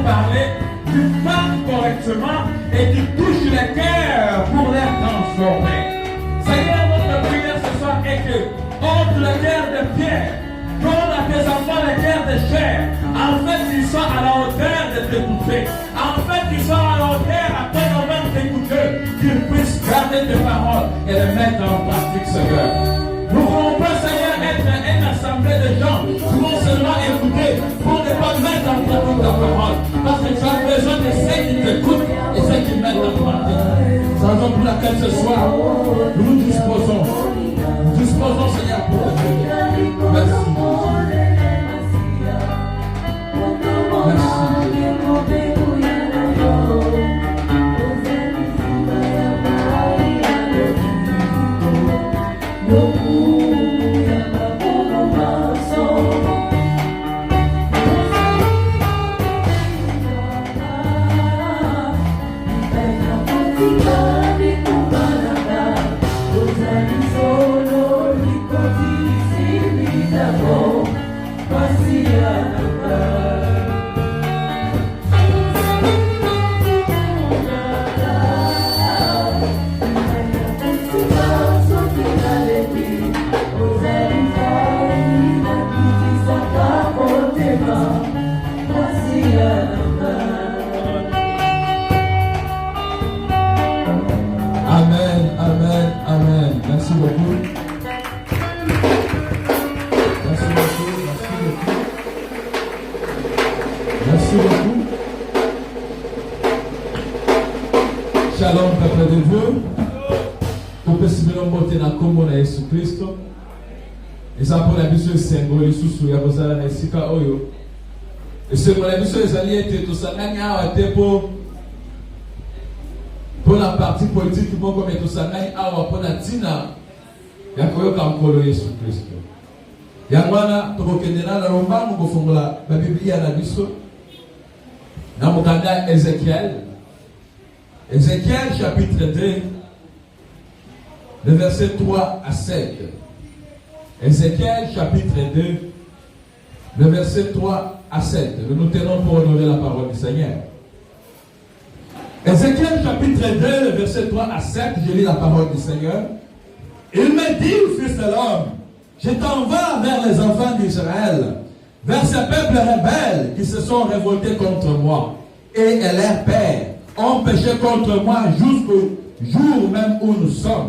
parler, tu parles correctement et tu touches les cœurs pour les transformer. Seigneur, notre prière ce soir est que ôte le cœur de pierre, donne à tes enfants le cœur de chair, en fait qu'ils soient à la hauteur de t'écouter, en fait qu'ils soient à la hauteur après avoir t'écouter, qu'ils puissent garder tes paroles et les mettre en pratique, Seigneur. Nous ne voulons pas, Seigneur, être une assemblée de gens qui vont seulement écouter pour ne pas mettre en pratique ta parole. Parce que tu as besoin de ceux qui t'écoutent et ceux qui mettent en pratique. C'est la raison pour laquelle ce soir, nous nous disposons. Nous disposons, Seigneur, pour te bénir. Merci. Amen, amen, amen. Merci beaucoup. Merci beaucoup, merci beaucoup. Merci beaucoup. Shalom, peuple de Dieu. Pour possiblement monter dans le commun de Jésus-Christ. Et ça pour la mission symbolique sous ya bozala na sika oyo. Et c'est pour la mission des alliés était tout ça nganya wa tempo. Pour la partie politique moko mais tout ça nganya awa pour la tina ya koyoka mkolo Yesu Kristo. Yangwana tokokendela na rombango kofungola ba Biblia na biso. Na mukanda Ézéchiel. Ézéchiel chapitre 2 le verset 3 à 7. Ézéchiel chapitre 2 le verset 3 à 7. Nous nous tenons pour honorer la parole du Seigneur. Ézéchiel chapitre 2 le verset 3 à 7. Je lis la parole du Seigneur. Il me dit, fils de l'homme, je t'envoie vers les enfants d'Israël, vers ces peuples rebelles qui se sont révoltés contre moi, et leurs pères ont péché contre moi jusqu'au jour même où nous sommes.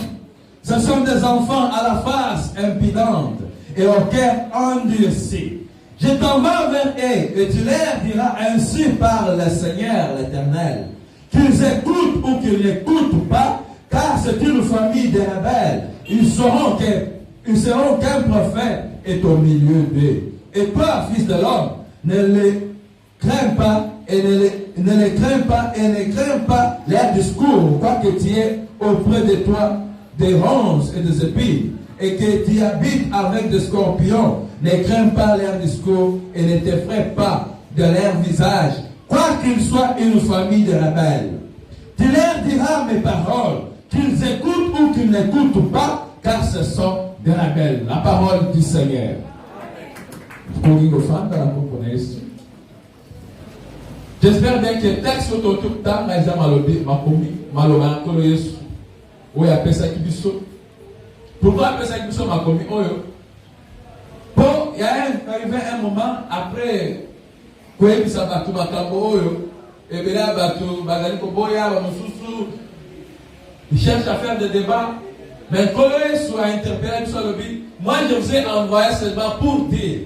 Ce sont des enfants à la face impudente et au cœur endurci. Je t'envoie vers eux et tu leur diras ainsi par le Seigneur l'Éternel, qu'ils écoutent ou qu'ils n'écoutent pas, car c'est une famille de rebelles. Ils sauront qu'un prophète est au milieu d'eux. Et toi, fils de l'homme, ne les crains pas et ne les crains pas et ne crains pas leur discours, quoique tu aies auprès de toi des ronces et des épines, et que tu habites avec des scorpions. Ne crains pas leur discours et ne t'effraie pas de leur visage, quoi qu'ils soient une famille de rebelles. Tu leur diras mes paroles, qu'ils écoutent ou qu'ils n'écoutent pas, car ce sont des rebelles. La parole du Seigneur. J'espère bien que le texte autour de temps, oui, appelle ça qui biso. Pourquoi appelle ça qui biso ma commis? Bon, il y a arrivé un moment après que ça va tout et bien là, il cherche à faire des débats. Mais quand il soit interpellé sur le but, moi je vous ai envoyé seulement pour dire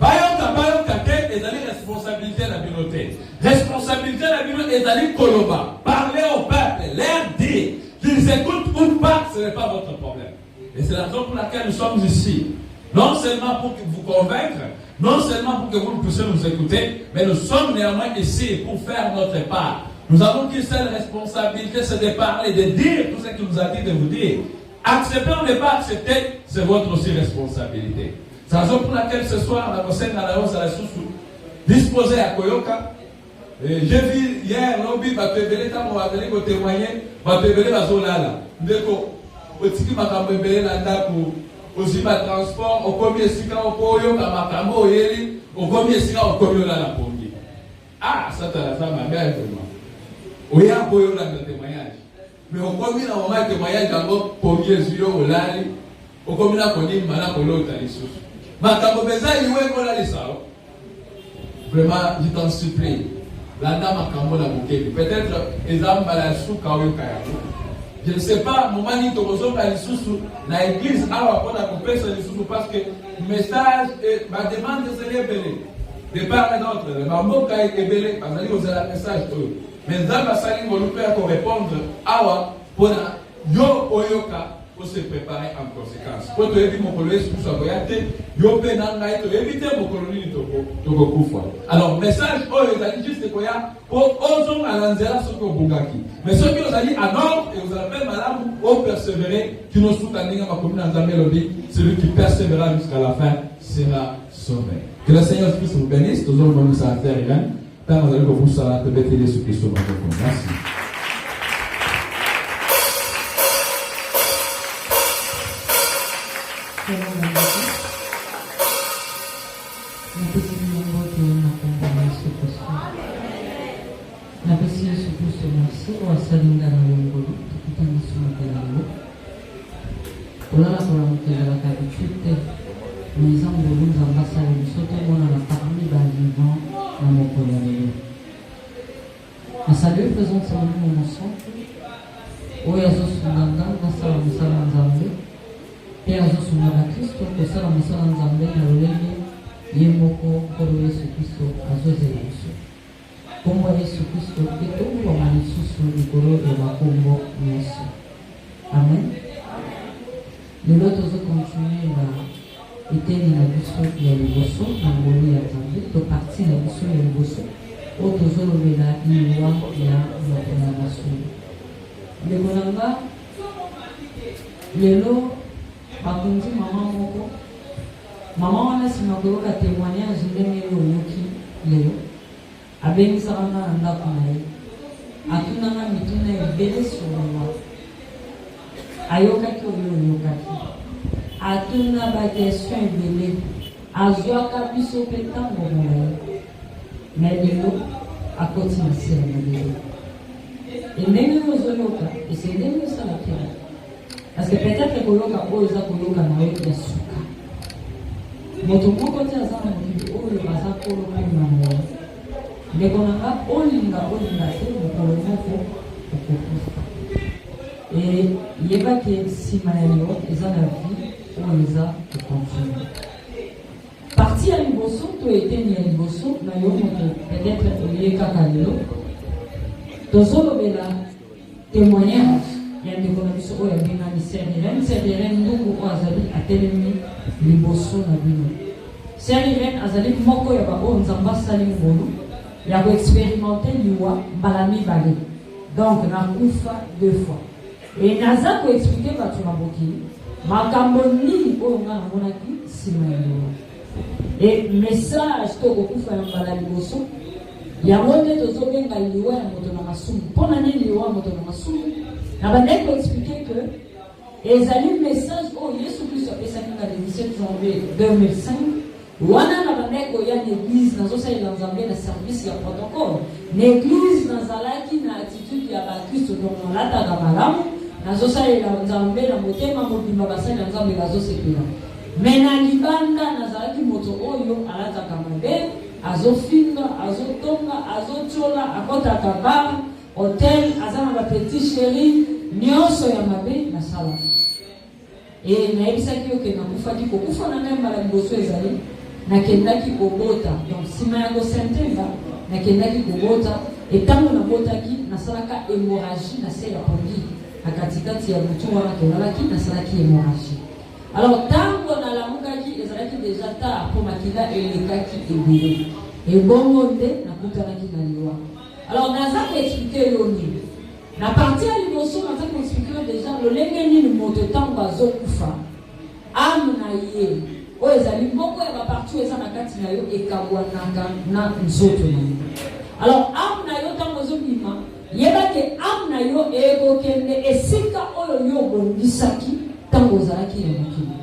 et d'aller responsabilité de la communauté. Responsabilité de la communauté et d'aller Koloba. Parler au peuple, leur dire qu'ils écoutent ou pas, ce n'est pas votre problème. Et c'est la raison pour laquelle nous sommes ici. Non seulement pour vous convaincre, non seulement pour que vous puissiez nous écouter, mais nous sommes néanmoins ici pour faire notre part. Nous avons qu'une seule responsabilité, c'est de parler, de dire tout ce qu'il nous a dit de vous dire. Accepter ou ne pas accepter, c'est votre aussi responsabilité. C'est la raison pour laquelle ce soir, la conseil dans la rose à la sousou, disposé à Koyoka. J'ai vu hier, l'objet, va te béler, quand on va venir pour témoigner, va te béler, va zolala. Ndeko, au tiki makambo béler landa pour aussi ma transport, au premier sika au koyo, kamakambo yeli, au premier sika au koyo la pongi. Ah, ça t'a la femme, ma belle, vraiment. Oui, un peu, on a le témoignage. Mais on combine un moment de témoignage d'abord pour mieux yeux au lali. On combine à connaître maintenant pour l'autre à l'issue. Mais quand vous besoin, il y a un peu ça. Vraiment, je t'en supplie. La dame a quand même bouquet. Peut-être, les âmes à la sous quand je ne sais pas, moment où tu reçois la sous la église, alors on a compris ça parce que le message, ma demande de se révéler. De part et d'autre, le maman qui est révélé, parce que vous avez le message. Mais les âmes à salir vont nous faire répondre à pour yo oyoka pour se préparer en conséquence. Pour te éviter mon colonie sur sa voyage, yo penanga et éviter mon colonie de Gokoufwa. Alors, message, oh, ils ont dit juste quoi pour osons à l'anzela ce que vous gaki. Mais ceux qui ont dit à nord et vous appelez madame, au persévérer, qui nous soutenez à ma commune dans la mélodie, celui qui persévérera jusqu'à la fin sera sauvé. Que le Seigneur Christ vous bénisse, tous autres nous ça faire rien. Tant que vous ça peut être aider ceux qui sont dans le merci. Salut, présente sur nous ensemble. Oya Zosundanda, Masala Musala Nzambe. Père Zosundanda Christo, Kosala Musala Nzambe, Nalolege, Yemoko, Kolo Yesu Christo, Azoze Yesu. Kombo Yesu Christo, Ketongo wa Malisusu, Nikolo, Emakombo, Yesu. Amen. Le lot ozo continuer la éteigne la biso ya liboso, na ngoli ya Nzambe, to parti la biso ya liboso. Otozolobela iwa ya makonamasu lekolanga lelo bakonzi mama wana nsima koyoka témoignage ndenge oyoki lelo abengisaka nga na ndako na ye atunanga mituna ebele soloma ayokaki oyo oyokaki atuna bakestion ebele azwaka biso mpe ntango molayi mais lelo akoti na se ya lelo ndenge ozoloka ese ndenge osala kila parce que peut-être koloka oyo eza koloka na yo ya suka moto moko te aza na mokili oyo aza kolo mpe na moya ndeko na nga olinga te mokolo moko okokufa yebaki nsima ya yo eza na vie oyo eza kocontinue parti ya liboso to eteni ya liboso na yo moto peut-être oye kaka lelo tozolobela témoignage ya ndeko na biso oyo abengani Sœur Irène ndungu oyo azali atelemi liboso na bino. Sœur Irène azali moko ya baoyo Nzambe asali ngolu ya koexperimente liwa mbala mibale, donc nakufa 2 fois e naza koexplike bato na mokili makambo nini oyo nga namonaki nsima ya liwa et message to kokufa ya mbala liboso yango nde tozobenga liwa ya moto na masumu. Mpona nini liwa ya moto na masumu? Na bandaki koexplike ke ezali message oyo Yesu Kristo apesaki nga le 17 janvier 2005 wana na bandaki koya na église nazosalela Nzambe na service ya protocole na église nazalaki na attitude ya bakristo donc nalataka malamu nazosalela Nzambe na motema mobimba basali na Nzambe bazosepela. Mais na libanda nazalaki moto oyo alataka mabe, azofinga, azotonga, azochola, akotaka bar, hotel, azana ba petit chéri, nyonso ya mabe na sala. Et naebisaki yo ke nakufaki kokufa na ngai mbala liboso ezali nakendaki kobota, donc sima ya kosentenga nakendaki kobota etango nabotaki nasalaka hémorragie na se ya pongi na katikati ya butu wana tolalaki nasalaki hémorragie. Alors tango nalamukaki ezalaki déjà tard pour makila elekaki ebele ebongo nde nakutanaki na liwa. Alors naza koexplike yo nini na parti ya liboso naza koexplike yo déjà lolenge nini moto tango azokufa ame na ye oyo ezali moko ya baparti eza na kati na yo ekabwanaka na nzoto na yo. Alors ame na yo tango ozobima yebake ame na yo ekokende esika oyo yo obongisaki tango ozalaki ya mokili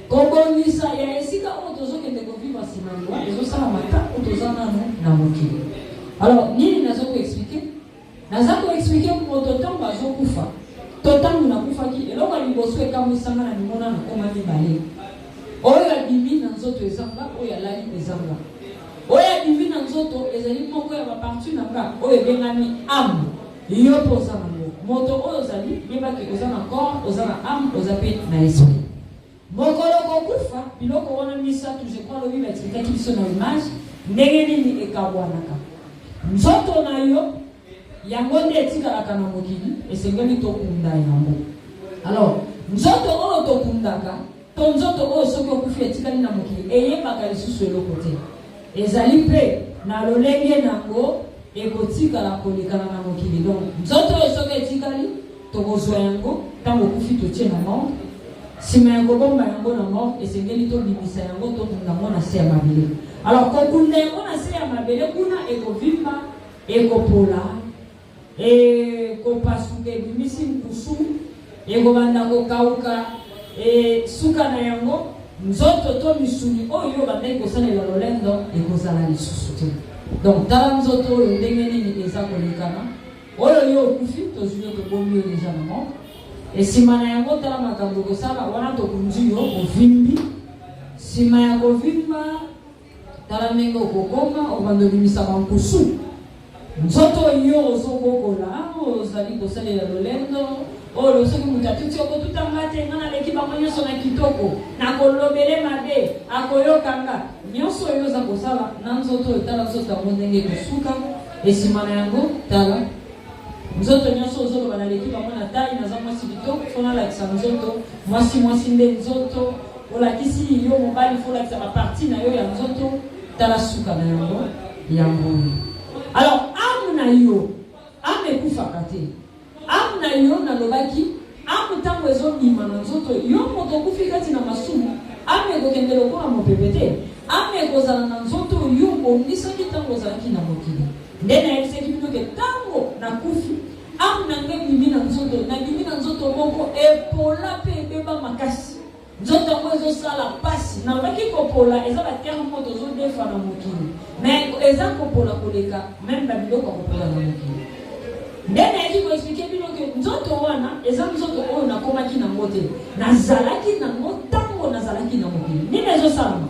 kobongisa ya esika oyo tozokende kovivre nsima liwa ezosala makambo toza nano na mokili. Alors, nini nazo expliquer? Nazo expliquer pour totan bazo kufa. Totan na kufa ki eloko liboso ekamwisanga na limona na koma mibale. Oya bibi na nzoto ezanga, oya lali ezanga. Oya bibi na nzoto ezali moko ya baparti na nga, oya bengani âme. Yo poza na moto oyo zali yebaki ozana corps, ozana âme, ozape na esprit. Mokolo kokufa biloko wana misatu je crois lobi ba expliquer biso na image ndenge nini ekabwanaka. Nzoto na yo yango nde etikalaka na mokili esengeli tokunda yango. Alors nzoto oyo tokundaka to nzoto oyo soki okufi etikali na mokili eyebaka lisusu eloko te. Ezali mpe na lolenge nango ekotikala kolekana na mokili. Donc nzoto oyo soki etikali tokozwa yango ntango okufi totie na mort. Sima yango bomba yango na mort esengeli tobimisa yango tokunda yango na se ya mabele. Alors kokunda yango na se ya mabele kuna ekovimba ekopola ekopasuka ebimisi nkusu ekobanda kokauka suka na yango nzoto to misuni oyo bandai kosalela lolendo ekozala lisusu te. Donc tala nzoto oyo ndenge nini eza kolekana oyo yo okufi tozwi yo tobomi yo deja na mort. Sima na yango tala makambo kosala wana tokundi yo ovimbi. Sima ya kovimba tala ndenge okokoma obanda obimisa bankusu. Nzoto yo ozokokola ozali kosalela lolendo oyo soki mutu atuti okotutanga te nga naleki bango nyonso na kitoko nakolobele mabe akoyokanga nyonso oyo oza kosala na nzoto oyo tala nzoto yango ndenge ekosuka. Esima na yango tala nzoto nyonso ozoloba naleki bango na tai naza mwasi kitoko fo nalakisa nzoto mwasi nde nzoto olakisi yo mobali fo olakisa baparti na yo ya nzoto tala suka na yango yango. Alors âme na yo âme ekufaka te. Âme na yo nalobaki âme ntango ezobima na nzoto yo moto okufi kati na masumu âme ekokende lokola mopepe te. Âme ekozala na nzoto yo bondisaki ntango ozalaki na mokili. Nde nayebisaki bino ke ntango nakufi âme na ngai bimi na nzoto moko epola mpe ebeba makasi. Nzoto yango ezosala pasi nalobaki kopola eza baterme mo tozodefa na mokili mais eza kopola koleka même babiloko kopola na mokili. Nde nayaki koexplike bino ke nzoto wana eza nzoto oyo nakomaki nango te nazalaki nango ntango nazalaki na mokili. Nini ezosalama?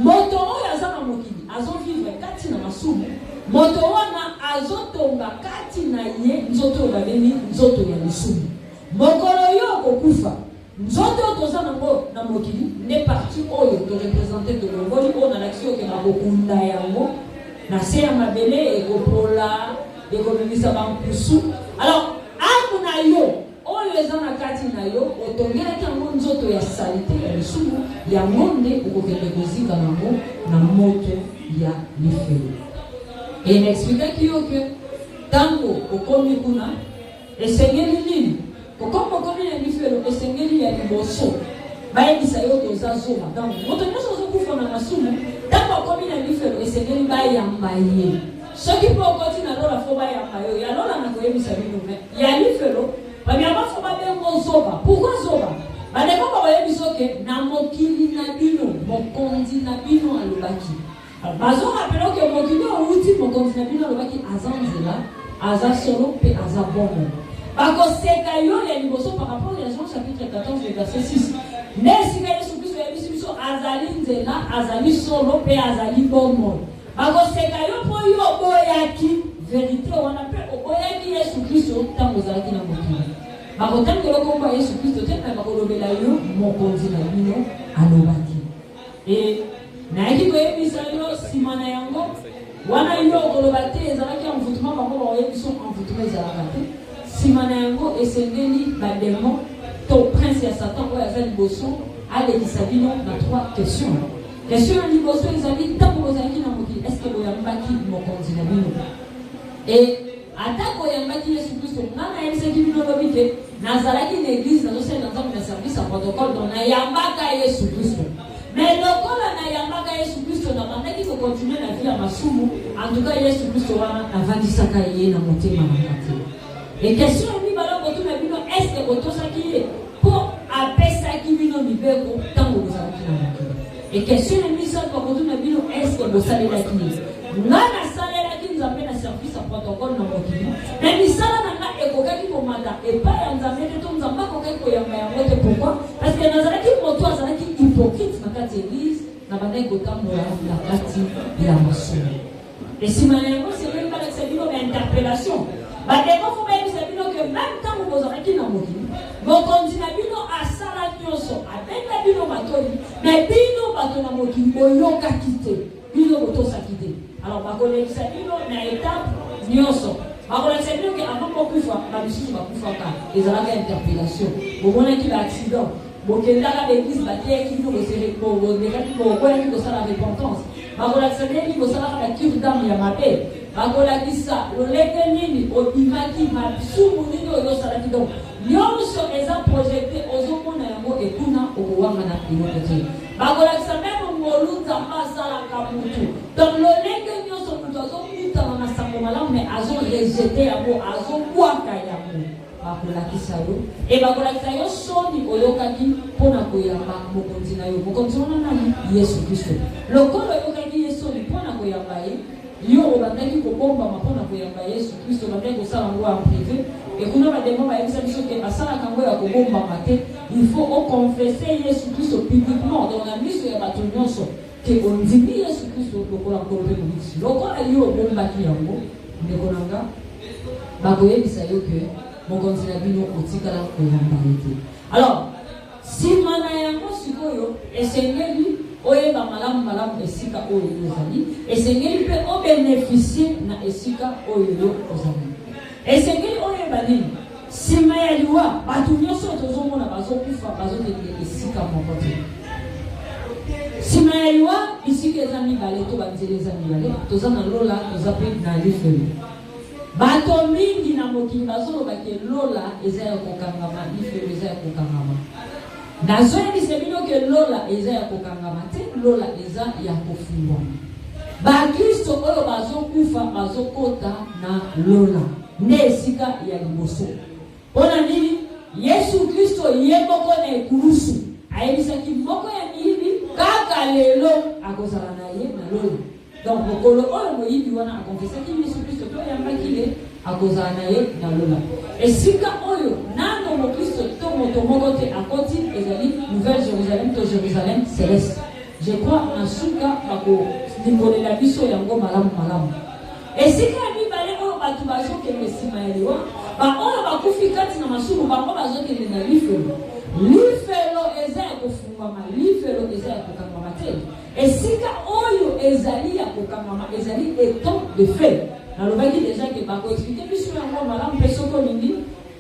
Moto oyo aza na mokili azovivre kati na masumu. Moto wana azotonga kati na ye nzoto oyo babengi nzoto ya lisumu. Mokolo yo kokufa nzoto toza nango na mokili nde parti oyo torepresente tolongoli oyo nalakisi oyo kena kokunda yango na se ya mabele ekopola ekobimisa bankusu. Alors âme na yo oyo eza na kati na yo otongelaki yango nzoto ya salite ya lisumu yango nde okokende kozika nango na moto ya lifelo. E naexplikaki yo ke ntango okomi kuna esengeli nini kokoma okomi na lifelo esengeli ya liboso bayebisa yo toza zoba. Donc moto nyonso ozokufa na masumu ntango okomi na lifelo esengeli bayamba ye. Soki mpo okoti na lola fo bayamba yo ya lola na koyebisa bino me ya lifelo bamiamba fo babengo zoba. Pourquoi zoba? Bandeko bakoyebisa ke na mokili na bino mokonzi na bino alobaki bazo rapelo ke mokili outi mokonzi na bino alobaki aza nzela aza solo mpe aza bongo. Bakoseka yo ya liboso par rapport à Jean chapitre 14 verset 6. Ne esika Yesu Kristo yebisi biso azali nzela azali solo mpe azali bongo. Bakoseka yo mpo yo oboyaki verité wana mpe oboyaki Yesu Kristo ntango ozalaki na mokili. Bakotangela kombo ya Yesu Kristo te na bakolobela yo mokonzi na bino alobaki. E nayaki koyebisa yo nsima na yango wana yo okoloba te ezalaki envoûtement bango bakoyebiso envoûtement ezalaka te. Nsima na yango esengeli bademon to prince ya Satan oyo aza liboso alekisa bino na 3 questions. Question ya liboso ezali ntango ozalaki na mokili est-ce que boyambaki mokonzi na bino? Et atako yambaki Yesu Kristo nga nayebisaki bino lobi te nazalaki na église nazosalela nzambe na service ya protocole donc nayambaka Yesu Kristo. Mais lokola nayambaka Yesu Kristo nabandaki kokontinue na vie ya masumu en tout cas Yesu Kristo wana avandisaka ye na motema na kati. Et question ni baloko tu na bino est-ce que otosaki ye po apesaki bino mibeko tango bozalaki na mokili. Et question ni misato bakotu na bino est-ce que bosalelaki ye nga nasalelaki nzambe na protocole na mokili. Mais misala nanga ekokaki komata epa ya nzambe to nzamba kokaki koyamba yango te. Pourquoi? Parce que nazalaki moto azalaki hypocrite na kati église na bandai kotambola na kati ya masomo. Et si maintenant c'est même pas c'est une interpellation. Bah des fois faut même c'est que même quand vous avez na mokili, vous continuez bino asala nyonso, abenga bino matoli, mais bino bato na mokili boyoka kite, bino boto sakite. Alors ba kolekisa bino na étape nyonso. Ba kolekisa bino que avant kokufa, ba bisusu bakufa ka, ezalaka interpellation. Bo mona ki ba accident, bo kendaka l'église ba teki bino ko sere ko nekaki ko koyaki ko sala repentance. Ba kolekisa bino ko sala ka kivu damu ya mabe. Bakolakisa loleke nini obimaki masumu nini oyosalaki donc nyonso eza projecté ozomona yango ekuna okowanga na eloko. Bakolakisa meme molunza asalaka mutu donc loleke nyonso mutu azomutana na sango malamu me azorejete yango azobwaka yango. Bakolakisa yo e bakolakisa yo soni oyokaki mpona koyamba mokonzi na yo. Mokonzi wana nani? Yesu Kristo. Lokolo oyokaki ye soni mpona koyamba ye, yo obandaki kobomba mapona koyamba Yesu Kristo bandaki kosala ngo en privé et kuna bademo bayebisa biso ke asalaka ngo ya kobomba mate. Il faut confesser Yesu Kristo publiquement dans la miso ya bato nyonso ke ondimi Yesu Kristo lokola kolpe kubisi lokola yo obombaki yango ndeko nanga bakoyebisa yo ke mokonzi na bino otikala koyamba ete. Alors sima na yango sikoyo esengeli oyeba malamu esika oyo ezali, esengeli pe o bénéficier na esika oyo ozali. Esengeli oyeba nini? Sima ya liwa bato nyonso tozomona bazokufa bazokende esika moko te. Sima ya liwa bisika eza mibale to banzela eza mibale, toza na lola toza pe na lifelo. Bato mingi na mokili bazoloba ke lola eza ya kokangama, lifelo eza ya kokangama. Nazoyebisa bino ke lola eza ya kokangama te, lola eza ya kofungwa. Bakristo oyo bazokufa bazokota na lola nde esika ya liboso. Mpona nini? Yesu Kristo ye moko na ekulusu ayebisaki moko ya miyibi kaka lelo akozala na ye na lola. Donc mokolo oyo moyibi wana akonfesaki Yesu Kristo to yambaki ye akozala na ye na lola. Esika oyo nano mokristo to moto moko te akoti ezali Nouvelle Jérusalem to Jérusalem céleste. Je crois na suka bako limbolela biso yango malamu. Esika mibale oyo bato bazokende nsima ya liwa ba oyo bakufi kati na masumu bango bazokende na lifelo. Lifelo eza ya kofungwama, lifelo eza ya kokangama te. Esika oyo ezali ya kokangama ezali étang de feu. Nalobaki déjà que bako expliquer biso yango malamu mpe soko nini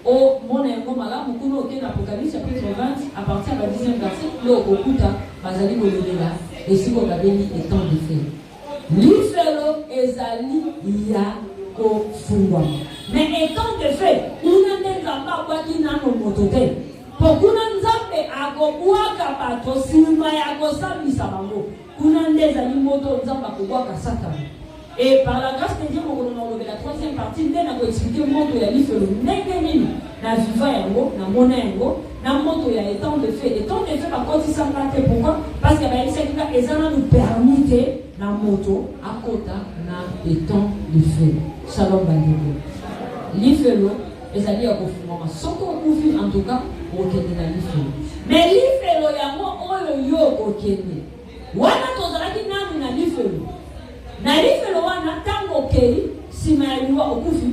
o mona yango malamu kuna okende Apocalypse chapitre 20 à partir du 10e verset lo okuta bazali kolobela esiko babeli étang de feu. Lifelo ezali ya kofungwa. Mais étang de feu kuna ndenzamba kwaki nano moto te. Pokuna nzambe akobwaka bato sima ya kosambisa bango. Kuna ndezali moto nzamba akobwaka Satana. Et par la grâce de Dieu, on a la troisième partie, on a expliqué moto ya lifelo nini na viva yango na mona yango na moto ya étang de feu. Étang de feu bakoti sangate. Pourquoi? Parce que ba isaka ezana nous permettre na moto akota na étang de feu. Shalom bandeko. Lifelo ezali ya kofuma soko kufi en tout cas okende na lifelo. Mais lifelo yango oyo yo kokende. Wana tozalaki nanu na lifelo. Na lifelo wana tango kei sima ya liwa okufi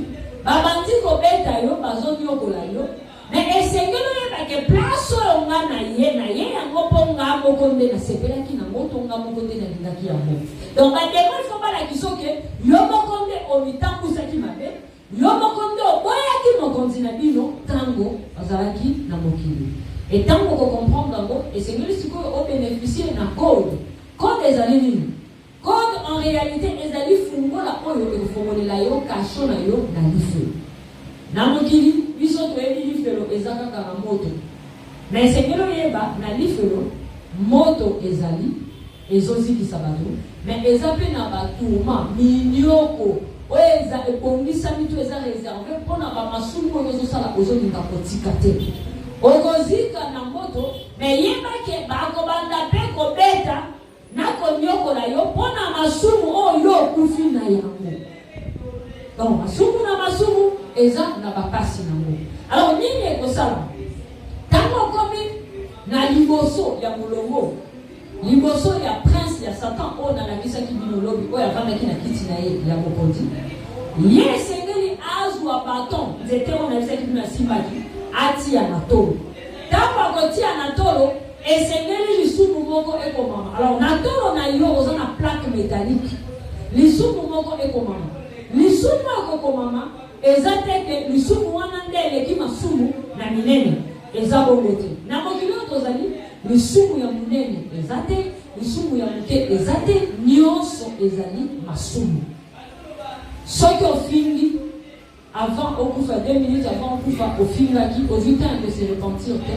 babandi kobeta yo bazoni okola yo mais esengelo yeba ke place oyo nga na ye yango mpo nga moko nde nasepelaki na moto nga moko nde nalingaki yango. Donc bademo ifo balakisa ke yo moko nde omitambusaki mabe, yo moko nde oboyaki mokonzi na bino tango azalaki na mokili. Et tango kokomprendre yango esengeli sikoyo obénéficier na code ezali nini? Code en réalité ezali fungola oyo ekofongolela yo kasho na yo na lifelo. Na mokili biso toyebi lifelo eza kaka na moto. Na esengelo yeba na lifelo moto ezali ezozikisa bato mais eza pe na batourma minyoko oyo eza ekongisa mito eza réservé mpona bamasumu oyo ozosala ozolinga kotika te. Okozika na moto mais yebake bakobanda pe kobeta na konyokola yo pona masumu oyo okufi na yango. Donc, masumu na masumu, eza na bapasi nango. Alors, nini ekosala? Tango komi na liboso ya mulongo, liboso ya prince ya Satan, o na lakisa ki binolobi, o ya vanda ki na kiti na ye ya mokonzi. Ye sengeli azwa baton, zete o na lakisa ki na simbaki, ati ya natolo. Tango akoti ya natolo, esengeli lisumu moko eko mama. Alors, natolo na yo oza na plaque métallique. Lisumu moko eko mama. Lisumu eko mama, eza teke lisumu wana ndele ki masumu na minene. Eza bongote. Na mokili tozali lisumu ya munene eza te, lisumu ya muke eza te, nyonso ezali masumu. Soki ofingi avant okufa 2 minutes avant okufa ofingaki ozwi temps de se repentir te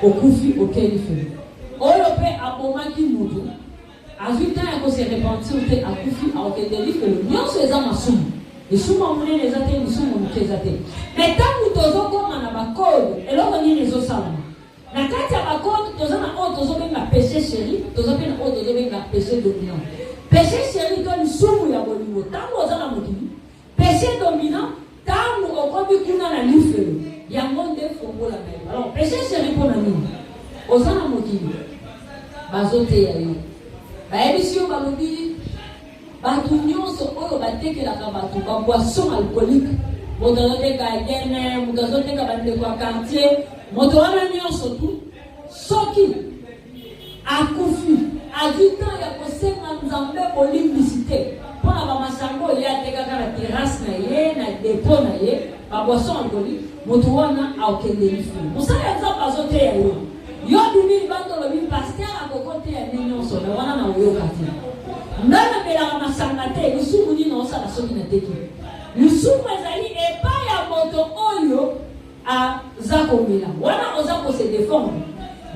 okufi okeli feli. Oyo pe abomaki mutu azwi temps ya ko se repentir te akufi aokendeli feli. Nyonso eza masumu. Lisumu ya munene eza te, lisumu ya muke eza te. Mais tangu tozokoma na bakode eloko nini ezosalama na kati ya bakode toza na oyo tozobenga péché chéri, toza pe na oyo tozobenga péché dominant. Péché chéri to lisumu ya bolingo tangu oza na mokili. Péché dominant tangu okomi kuna na lifelo yango nde fongola na yo. Alors péché chéri mpona nini? Oza na mokili bazoteya yo bayebisi yo balobi bato nyonso oyo batekelaka bato baboisson alcoolique, moto azoteka agene, moto azoteka bandeko ya quartier, moto wana nyonso tu soki akufi azwi temps ya kosenga nzambe bolimbisite mpona bamasango ye atekaka na terrasse na ye na depo na ye baboisson alcoolique, moto wana aokendeli fili. Mosala ya nzambe azoteya yo yo bimi bandolobi paster akokoteya ne nyonso me wana na oyoka te. Ndana belaka masanga te lisumu nini osala soki na teki. Lisumu ezali epai ya moto oyo aza komela wana oza kose defendre.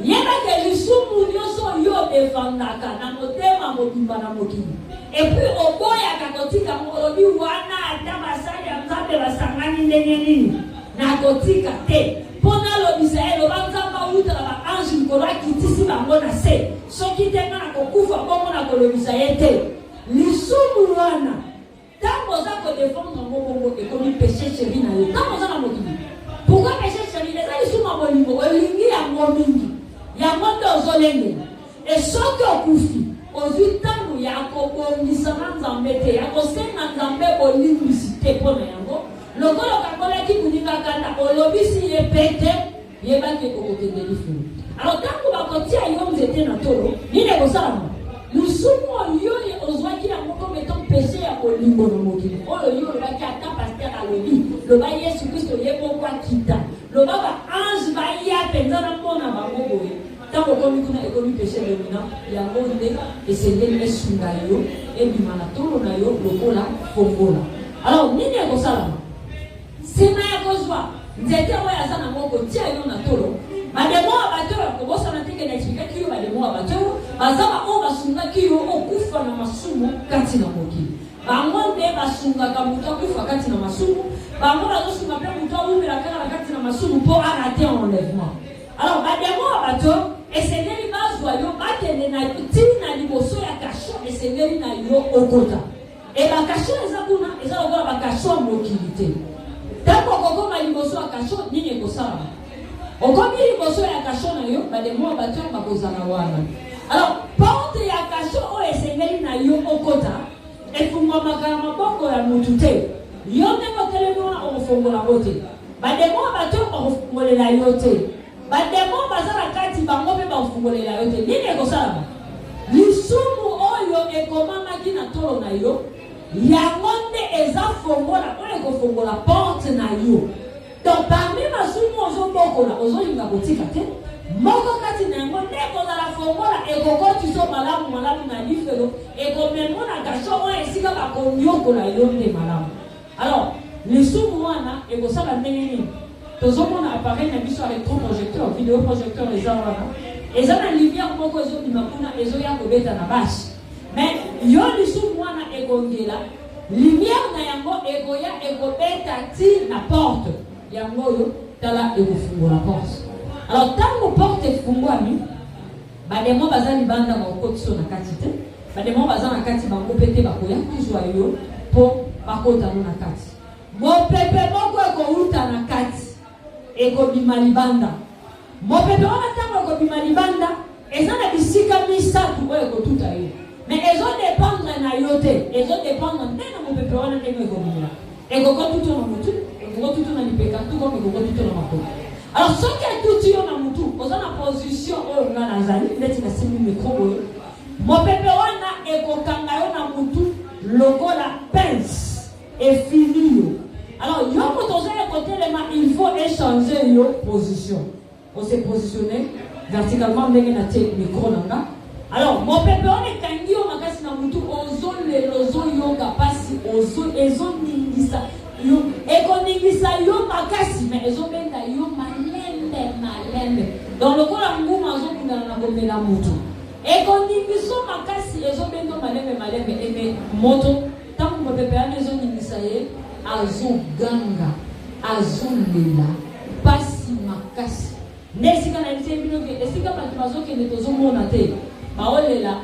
Yebake lisumu nyonso yo defendaka na motema mobimba na mokili. Epuis oboyaka kotika olobi wana ata basali ya nzambe basangani ndenge nini na kotika te. Pona lobisa eloba nzamba utala ba ange likolo akitisi bango na se. Soki te na kokufa bongo na kolobisa ye te. Lisumu wana tango oza kodefendre ngo bongo ekomi péché chéri na yo. Tango oza na mokili. Pourquoi péché chéri? Eza lisumu ya bolingo olingi yango mingi. Yango nde ozolengela. E soki okufi ozwi ntango ya kobongisa na nzambe te, ya kosenga nzambe bolimbisi te mpona yango. Lokolo kakolaki kuninga kanda olobisi ye pete yebaki okokendeli fulu. Alors tango bakotia yo nzete na tolo nini ekosalama? Lisumu yo ozwaki yango comme étant péché ya kolingo na mokili oyo yo olobaki ata paster alobi loba Yesu Kristo ye moko akita loba ba ange baya mpenza na mpona bango boye tango komi kuna ekomi péché dominant yango nde esengeli esunga yo ebima na tolo na yo lokola fongola. Alors nini ekosalama? Sima ya kozwa nzete oyo aza na moko tia yo na tolo bademo abato bakobosana teke na expliquer kiyo bademo abato bazaba o basunga kiyo okufa na masumu kati na mokili. Bango nde basungaka mutu akufa kati na masumu, bango bazosunga pe mutu awumela kaka kati na masumu po arate enlèvement. Alors bademo abato esengeli bazwa yo bakende na tini na liboso ya kasho esengeli na yo okota. E bakasho eza kuna eza lokola bakasho mokili te. Tango kokoma liboso ya kasho nini ekosala? Okomi liboso ya kasho na yo bademo abato bakozala wana. Alors porte ya kasho o esengeli na yo okota efungwamaka ya maboko ya mutu te. Yo ndenge otelemi wana okofongola ngo te. Bademo abato bakofongolela yo te. Bademo baza na kati bango mpe bakofongolela yo te. Nini ekosalama? Lisumu oyo ekomamaki na tolo na yo yango nde eza fongola oyo ekofongola porte na yo. Donc parmi masumu ozobokola ozolinga kotika te moko kati na yango nde ekozala fongola ekokotiso malamu na lifelo ekomemo na kasho oyo esika bakonyokola yo nde malamu. Alors lisumu wana ekosala ndenge nini? Tozomona appareil na biso électroprojecteur vidéo projecteur eza wana eza na lumière moko ezobima kuna ezoya kobeta na basi. Mais yo lisumu wana ekongela lumière na yango ekoya ekobeta ti na porte yango yo tala ekofungola porte. Alors tango porte efungwami bademo baza libanda bakotiso na kati te bademo baza na kati bango pete bakoya kuzwa yo po bakota na kati. Mopepe moko ekouta na kati ekobima libanda. Mopepe wana ntango ekobima libanda eza na bisika misatu oyo ekotuta yo. Mais ezodépendre na yo te, ezodépendre nde na mopepe wana ndenge ekobima. Ekokotuta na mutu, ekokotuta na lipeka, tout comme ekokotuta na makolo. Alors soki etuti yo na mutu, oza na position oyo nga nazali ndeti na simi micro oyo. Mopepe wana ekokanga yo na mutu lokola pince et fini yo. Alors yo moto oza ekotelema, il faut échanger yo position. On s'est positionné verticalement ndenge na tie micro nanga. Alors mopepe wana ekangi yo makasi na mutu ozo yoka pasi ezo ningisa yo ekoningisa yo makasi mais ezo benda yo malembe dans le kola nguma azo kundana na komela mutu ekoningisa makasi ezo benda malembe eme moto tangu mopepe wana ezo ningisa ye azo ganga azo lela pasi makasi nesika na ntie bino ke esika bato bazokende tozomona te baolela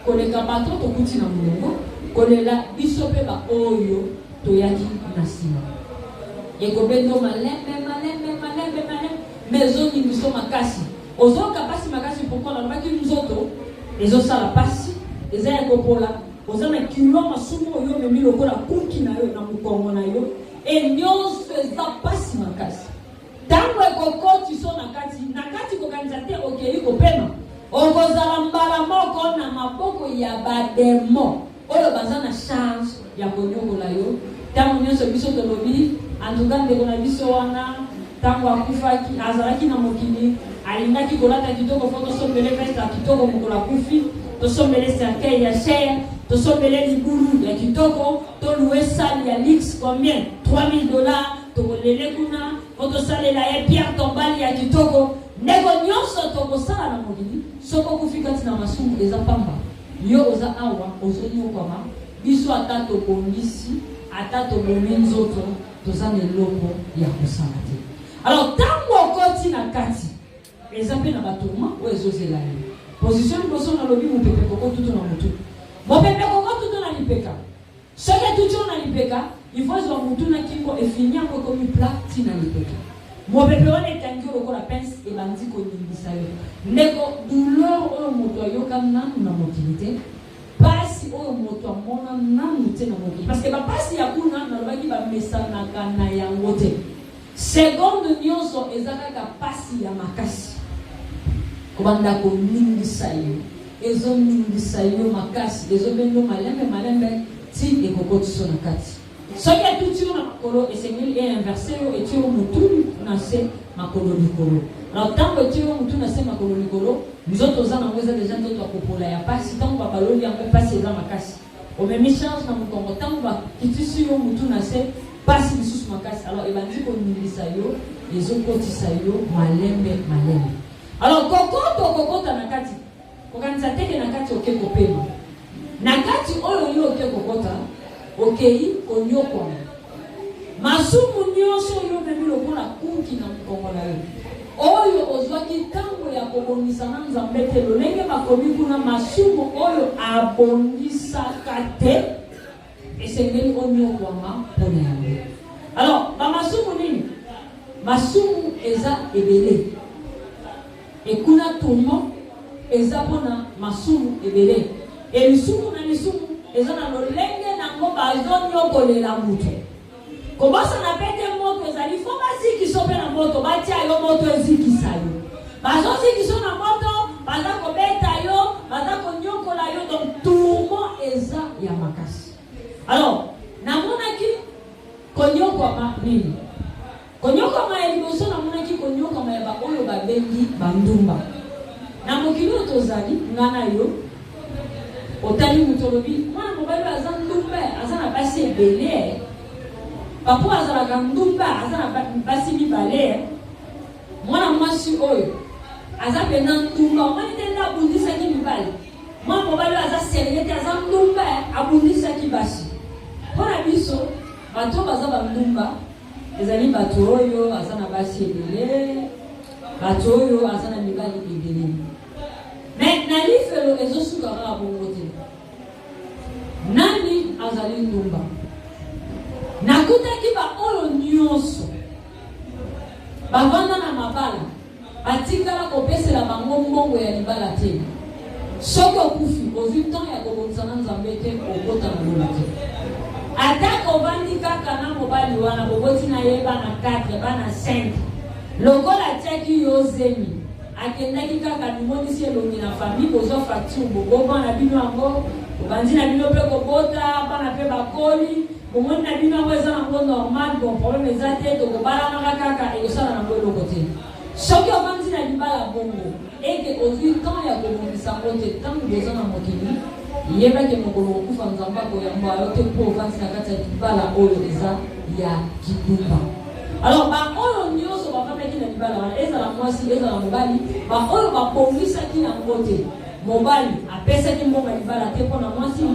koleka bato tokuti na mulongo kolela biso pe ba oyo toyaki na nsima ekobendo malembe mezo nimiso makasi ozoka pasi makasi pourquoi nalobaki nzoto ezosala pasi eza ya kopola oza na kilo masumu oyo omemi lokola kuki na yo na mokongo na yo nyonso eza pasi makasi ntango ekokoti so na kati kokanisa te okei kopema okozala mbala moko na maboko ya bademo oyo baza na charge ya konyokola yo ntango nyonso biso tolobi antuka ndeko na biso wana ntango akufaki azalaki na mokili alingaki kolata kitoko fo tosombele veste ya kitoko mokolo akufi tosombele cercueil ya cher tosombele libulu ya kitoko toluwe sale ya lix combien $3000 tokolele kuna fo tosalela ye pierre tombali ya kitoko ndeko nyonso tokosala na mokili soko kufika tina masumu eza pamba yo oza awa ozonyokwama biso ata tobongisi ata tobomi nzoto toza na eloko ya kosala te. Alors ntango okoti na kati eza mpe na batourma oyo ezozela yo position liboso nalobi mopepe kokotutu na motu mopepe kokotutu na lipeka soki etuti yo na lipeka ifo ezwa motu na kingo efini yango ekomi plati na lipeka mopepe wana ekangi lokola pince ebandi koningisa yo ndeko douleur oyo moto ayoka nanu na mokili te pasi oyo moto amona nanu te na mokili parce que bapasi ya kuna nalobaki bamesanaka na yango te seconde nyonso eza kaka pasi ya makasi kobanda koningisa yo ezoningisa yo makasi ezobendo malembe ti ekokotiso na kati soki etuti yo na makolo esengeli einverse yo eti yo mutu na se makolo likolo. Alors ntango eti yo mutu na se makolo likolo nzoto oza nango eza deja nzoto ya kopola ya pasi ntango babaloli yango pasi eza makasi omemi change na mokongo ntango bakitisi yo mutu na se pasi lisusu makasi alors ebandi koningisa yo ezokotisa yo malembe. Alors kokota na kati kokanisa teke na kati oke kopema na kati oyo yo oke kokota okei konyokwa masumu nyonso yo memi lokola kuki na mokongo na yo oyo ozwaki ntango ya kobongisa na nzambe te lolenge bakomi kuna masumu oyo abongisaka te esengeli onyokwama mpona yango. Alors bamasumu nini masumu eza ebele ekuna tourment eza mpona masumu ebele elisumu na lisumu eza na lolenge nango bazonyokolela mutu kobosana pete moto ezali fo bazikiso mpe na moto batia yo moto ezikisa yo bazozikiso na moto baza kobeta yo baza konyokola yo donc tourment eza ya makasi. Alors namonaki konyokwama nini konyokwama ya liboso namonaki konyokwama ya baoyo babengi bandumba na mokili oyo tozali ngana yo otali mutolobi mwana mobali aza ndumba aza na basi ebele papo azalaka ndumba aza na basi mibale mwana mwasi oyo aza pena ndumba omani te nde abundisaki mibale mwana mobali aza seriete aza ndumba abundisaki basi mpona biso bato baza bandumba ezali bato oyo aza na basi ebele bato oyo aza na mibali ebele mais na lifelo ezosuka kaka bongo te nani azali ndumba akutaki ba oyo nyonso bavanda na mabala batikala kopesela bango mbongo ya libala te. Soki okufi ozwi temps ya kobongisa na Nzambe te okota na lola te. Ataka ovandi kaka na mobali wana boboti na ye bana 4 bana 5 lokola atiaki yo zemi akendaki kaka limonisi elongi na famille kozwa facture boboba na bino yango obandi na bino mpe kobota bana mpe bakoli bomoni na bino yango eza nango normal bon problème eza te tokobalanaka kaka ekosala nango eloko te. Soki ovandi na libala bongo eke ozwi temps ya kobongisa ngo te ntango boza na mokili yebake mokolo okufa Nzambe akoyamba yo te mpo ovandi na kati ya libala oyo eza ya kidumba. Alors ba oyo nyonso bafamaki na libala wana ezala mwasi ezala mobali ba oyo babongisaki yango te mobali apesaki mbongo ya libala te mpona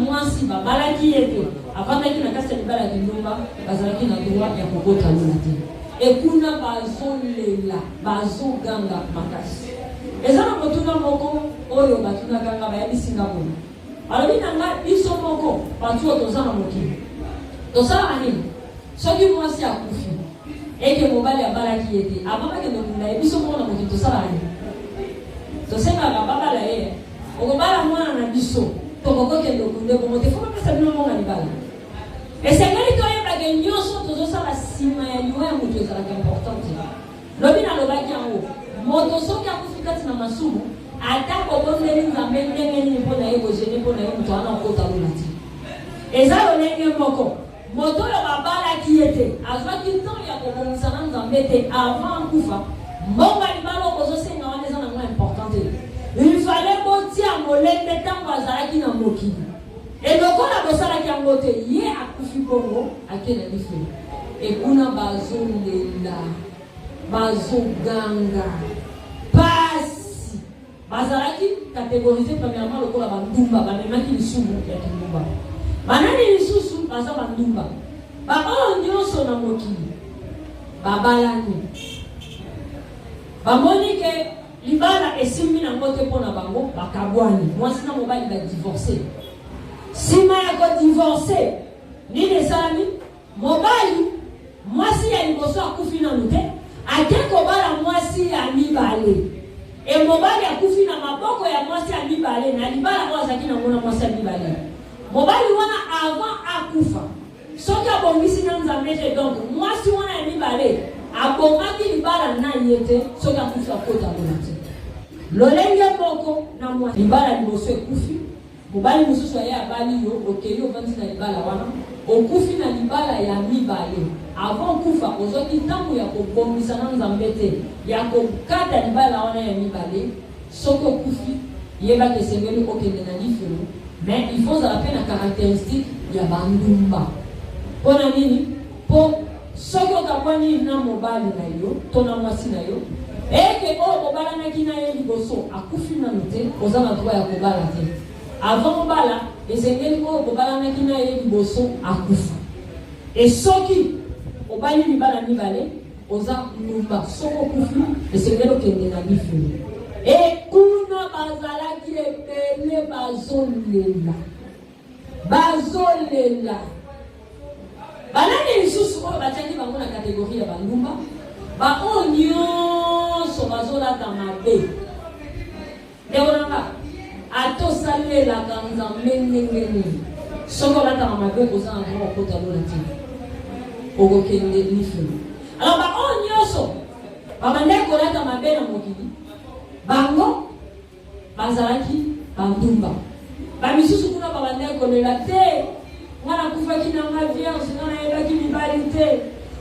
mwasi babalaki ye te afandaki na kati ya libala ya kidumba bazalaki na droit ya kokota lola te. Ekuna bazolela bazoganga makasi. Eza na motuna moko oyo batuna kanga bayabisinga bona alobi na nga biso moko batuo toza na mokili tosala nini soki mwasi akufi eke mobali abalaki ye te abamaki ndokunda ye biso moko na mokili tosala nini tosengaka babala ye okobala mwana na biso tokokokende okunde bongo te fo bapesa bino monga libala esengeli toyebake nyonso tozosala nsima ya liwa ya moto ezalaka importante. Lobi nalobaki yango moto soki akufi kati na masumu ata kobondeli Nzambe ndenge nini mpo na ye bozene mpo na ye moto wana okota lola te. Eza lolenge moko moto oyo babalaki ye te azwaki temps ya kobongisa na Nzambe te avant kufa mbongo ya libala okozosenga wana eza nango importante. Il fallait botia molembe ntango azalaki na mokili elokola bosalaki yango te ye akufi bongo akenda lifelo ekuna bazolela bazoganga pasi bazalaki catégorisé premièrement lokola bandumba bamemaki lisumu ya kindumba banani lisusu baza bandumba baoyo nyonso na mokili babalani bamoni ke libala esimbi nango te mpo na bango bakabwani mwasi na mobali badivorce. Sima ya kodivorce nini esalami mobali mwasi ya liboso akufi nanu te ake kobala mwasi ya mibale mobali akufi na maboko ya mwasi ya mibale na libala oyo azalaki nango na mwasi ya mibale. Mobali wana avant akufa soki abongisi na Nzambe te donc mwasi wana ya mibale abongaki libala na ye te soki akufi akota bona te. Lolenge moko na mwasi libala liboso ekufi mobali mosusu aye abali yo okeli ovandi na libala wana okufi na libala ya mibale avant kufa ozwaki ntango ya kobongisa na Nzambe te ya kokata libala wana ya mibale soki okufi yebaki esengeli okende na lifelo mais il faut ozala mpe na caractéristique ya bandumba mpona nini mpo soki okabwani na mobali na yo to na mwasi na yo eke oyo bobalanaki na ye liboso akufi nanu te oza na droit ya kobala te avant bala esengeli oyo bobalanaki na ye liboso akufa esoki obali libala mibale oza numba soko okufi esengeli okende na lifelo ekuna bazalaki ebele bazolela banani lisusu oyo batiaki bango na kategorie ya bandumba baoyo nyonso bazolata mabe ndeonanga atosalelaka Nzambe ndenge nini soki olataka mabe koza na droit okota lola te okokende lifelo. Alors baoyo nyonso babandaki kolata mabe na mokili bango bazalaki bandumba bamisusu kuna babandaki kolela te ngana kufaki na nga vierge ngana yebaki mibali te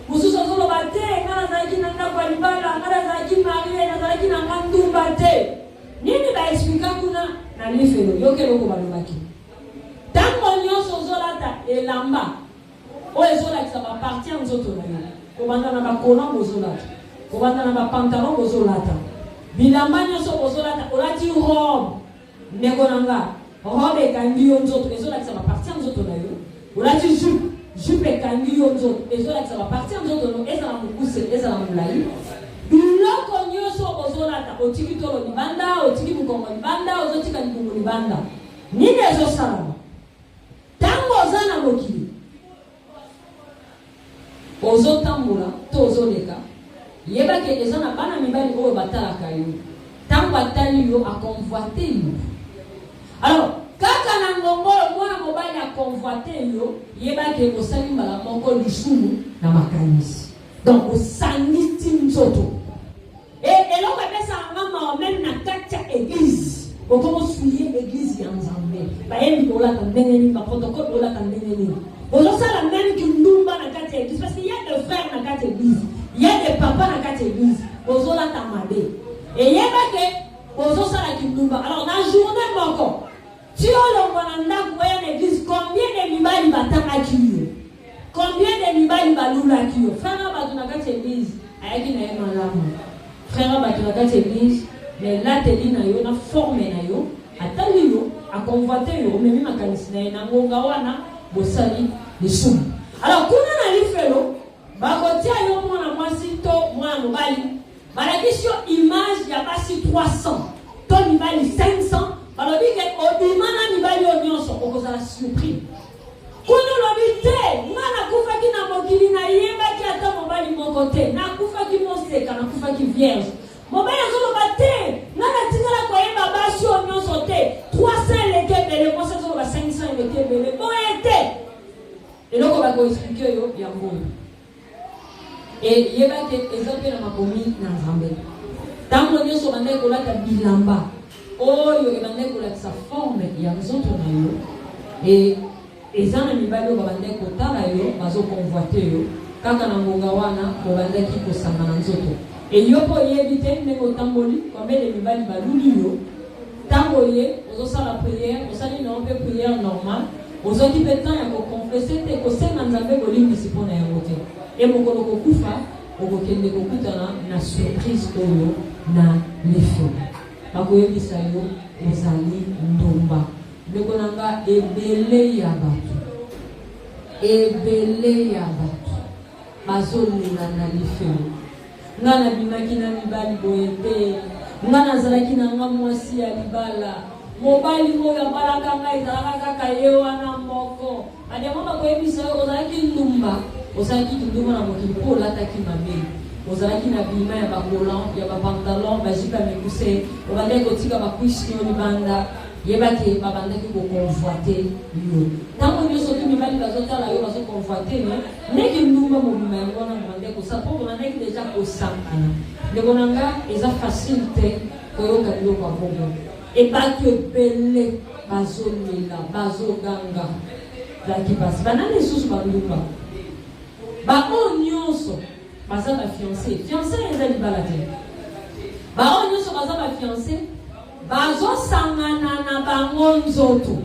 mosusu azoloba te ngana nazalaki na ndako ya libala ngana nazalaki marie nazalaki na nga ndumba te nini baexplika kuna na lifelo yokeloko balobaki ntango nyonso ozolata elamba oyo ezolakisa baparti ya nzoto na yo kobanda na bakolon bozolata kobanda na bapantalon bozolata bilamba nyonso bozolata olati robe ndeko na nga robe ekangi yo nzoto ezolakisa baparti ya nzoto na yo olati jupe ekangi yo nzoto ezolakisa baparti ya nzoto no ezala mokuse ezala molai biloko nyonso bozolata otiki tolo libanda otiki bukongo libanda ozotika likungu libanda nini ezosalama ntango oza na mokili ozotambola to ozoleka yeba ke eza na bana mibali oyo batalaka yo tango atali yo akonvoite yo. Alors kaka na ngongolo mwana mobali akonvoite yo yeba ke osali mbala moko lisumu na makanisi. Donc osangisi nzoto eloko epesa ngama même na kati ya église okomo suye église ya Nzambe bayembi olaka ndenge nini baprotocole olaka ndenge nini ozosala même kindumba na kati ya église parce qu'il y a des frères na kati ya église, il y a des papas na kati ya église ozolata mabe eyeba ke ozosala kindumba. Alors na journée moko tu olongwa na ndako ya l'église, combien de mibali batangaki yo, combien de mibali balulaki yo. Frère bato na kati ya église ayaki na ye malamu, frère bato na kati ya église mais là teli na yo na forme na yo atali yo akonvoite yo omemi makanisi na ye na ngonga wana bosali lisumu. Alors kuna na lifelo bakotia yo mwana mwasi to mwana mobali balakisi yo image ya basi 300 to mibali 500 balobi ke obimana mibali yo nyonso okozala surpris. Kuna lobi te ngana kufaki na mokili na yebaki ata mobali moko te nakufaki moseka nakufaki vierge mobali azoloba te ngana tingala koyeba basi yo nyonso te 300 eleke bele mosa azoloba 500 eleke bele boye te eloko bakoexplike yo ya mbongo yebaki eza mpe na makomi na Nzambe. Ntango nyonso bandeki kolata bilamba oyo ebandeki kolakisa forme ya nzoto na yo eza na mibali oyo babandeki kotala yo bazokonvoite yo kaka na ngonga wana bobandeki kosanga na nzoto yo mpo oyebi te ndenge otamboli kombele mibali baluli yo ntango ye ozosala priere osali na mpe priere normale ozwaki mpe temps ya kokonfese te kosenga Nzambe bolimbisi mpo na yango te mokolo kokufa okokende kokutana na surprise oyo na lefelo bakoyebisa yo ozali ndumba. Ndeko nanga ebele ya bato bazolela na lefelo nga nabimaki na mibali boye te nga nazalaki na nga mwasi ya libala mobali oyo abalaka ngai ezalaka kaka ye wana moko ademo bakoyebisa yo ozalaki ndumba ozalaki kindumba na mokili mpo olataki mabe ozalaki na bima ya bakolan ya bapantalon bajipa mikuse obandaki kotika bakwisi yo libanda yebaki babandaki kokonvoite yo ntango nyonso tu mibali bazotala yo bazokonvoite yo ndeki ndumba mobima yango wana bobandaki kosala mpo bobandaki deja kosangana. Ndeko na nga eza facile te koyoka biloko ya bongo ebaki ebele bazolela bazoganga laki basi banani lisusu bandumba bao nyonso baza bafiancé eza libala te bao nyonso baza bafiancé bazosangana na bango nzoto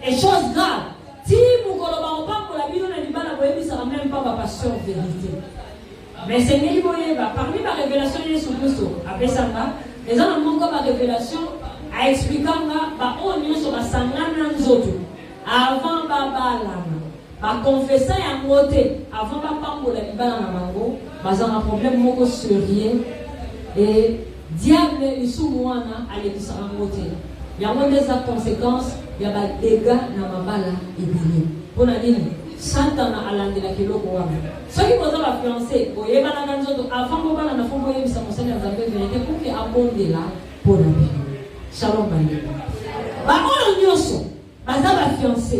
et chose grave ti mokolo baopambola bino na libala boyebisaka même pas bapasteur vérité mais sengeli boyeba parmi barévélation ya Yesu Kristo apesanga eza na moko barévélation aexplikanga bao nyonso basangana nzoto avant babalana bakonfesa yango te avant bapambola libala na bango baza na problème moko sérieux et diable lisumu wana alekisaka yango te yango nde eza conséquence ya badega na mabala ebele. Mpona nini satana alandelaka eloko wana soki boza bafiancé boyebanaka nzoto avant bobala na fo boyebisa mosali ya Nzambe verité poke abondela mpona bino. Shalom bandeko baoyo nyonso baza bafiancé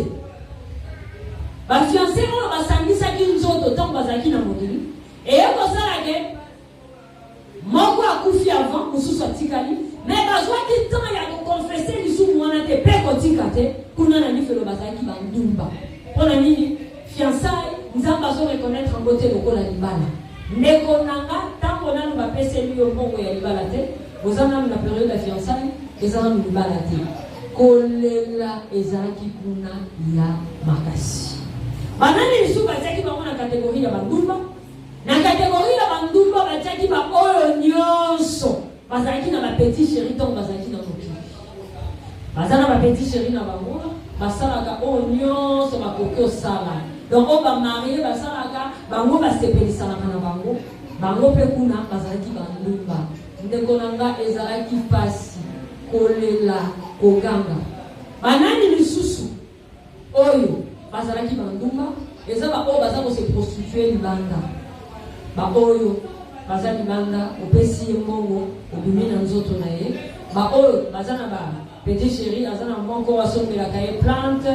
oyo basangisaki nzoto ntango bazalaki na mokili eye kosala ke moko akufi avant mosusu atikali mais bazwaki temps ya kokonfese lisumu wana te mpe kotika te kuna na lifelo bazalaki bandumba. Mpona nini fiançaille Nzambe azoreconnaître yango te lokola libala. Ndeko nanga ntango nanu bapeseli yo mbongo ya libala te oza nanu na periode ya fiançaille eza nanu libala te kolela ezalaki kuna ya makasi. Banani lisusu batiaki bango na kategori ya bandumba na kategori ya bandumba batiaki baoyo nyonso bazalaki na bapetit chéri ntango bazalaki na mokili baza na bapetit chéri na bango basalaka oyo nyonso bakoki osala donc oyo bamarie basalaka bango basepelisanaka na bango mpe kuna bazalaki bandumba. Ndeko na nga ezalaki pasi kolela koganga. Banani lisusu oyo bazalaki bandumba Et ça va se prostituer libanda. Ba oyo baza libanda opesi mbongo obimina nzoto na ye. Ba oyo baza na ba petit chéri azana mbongo asombela kaye plante,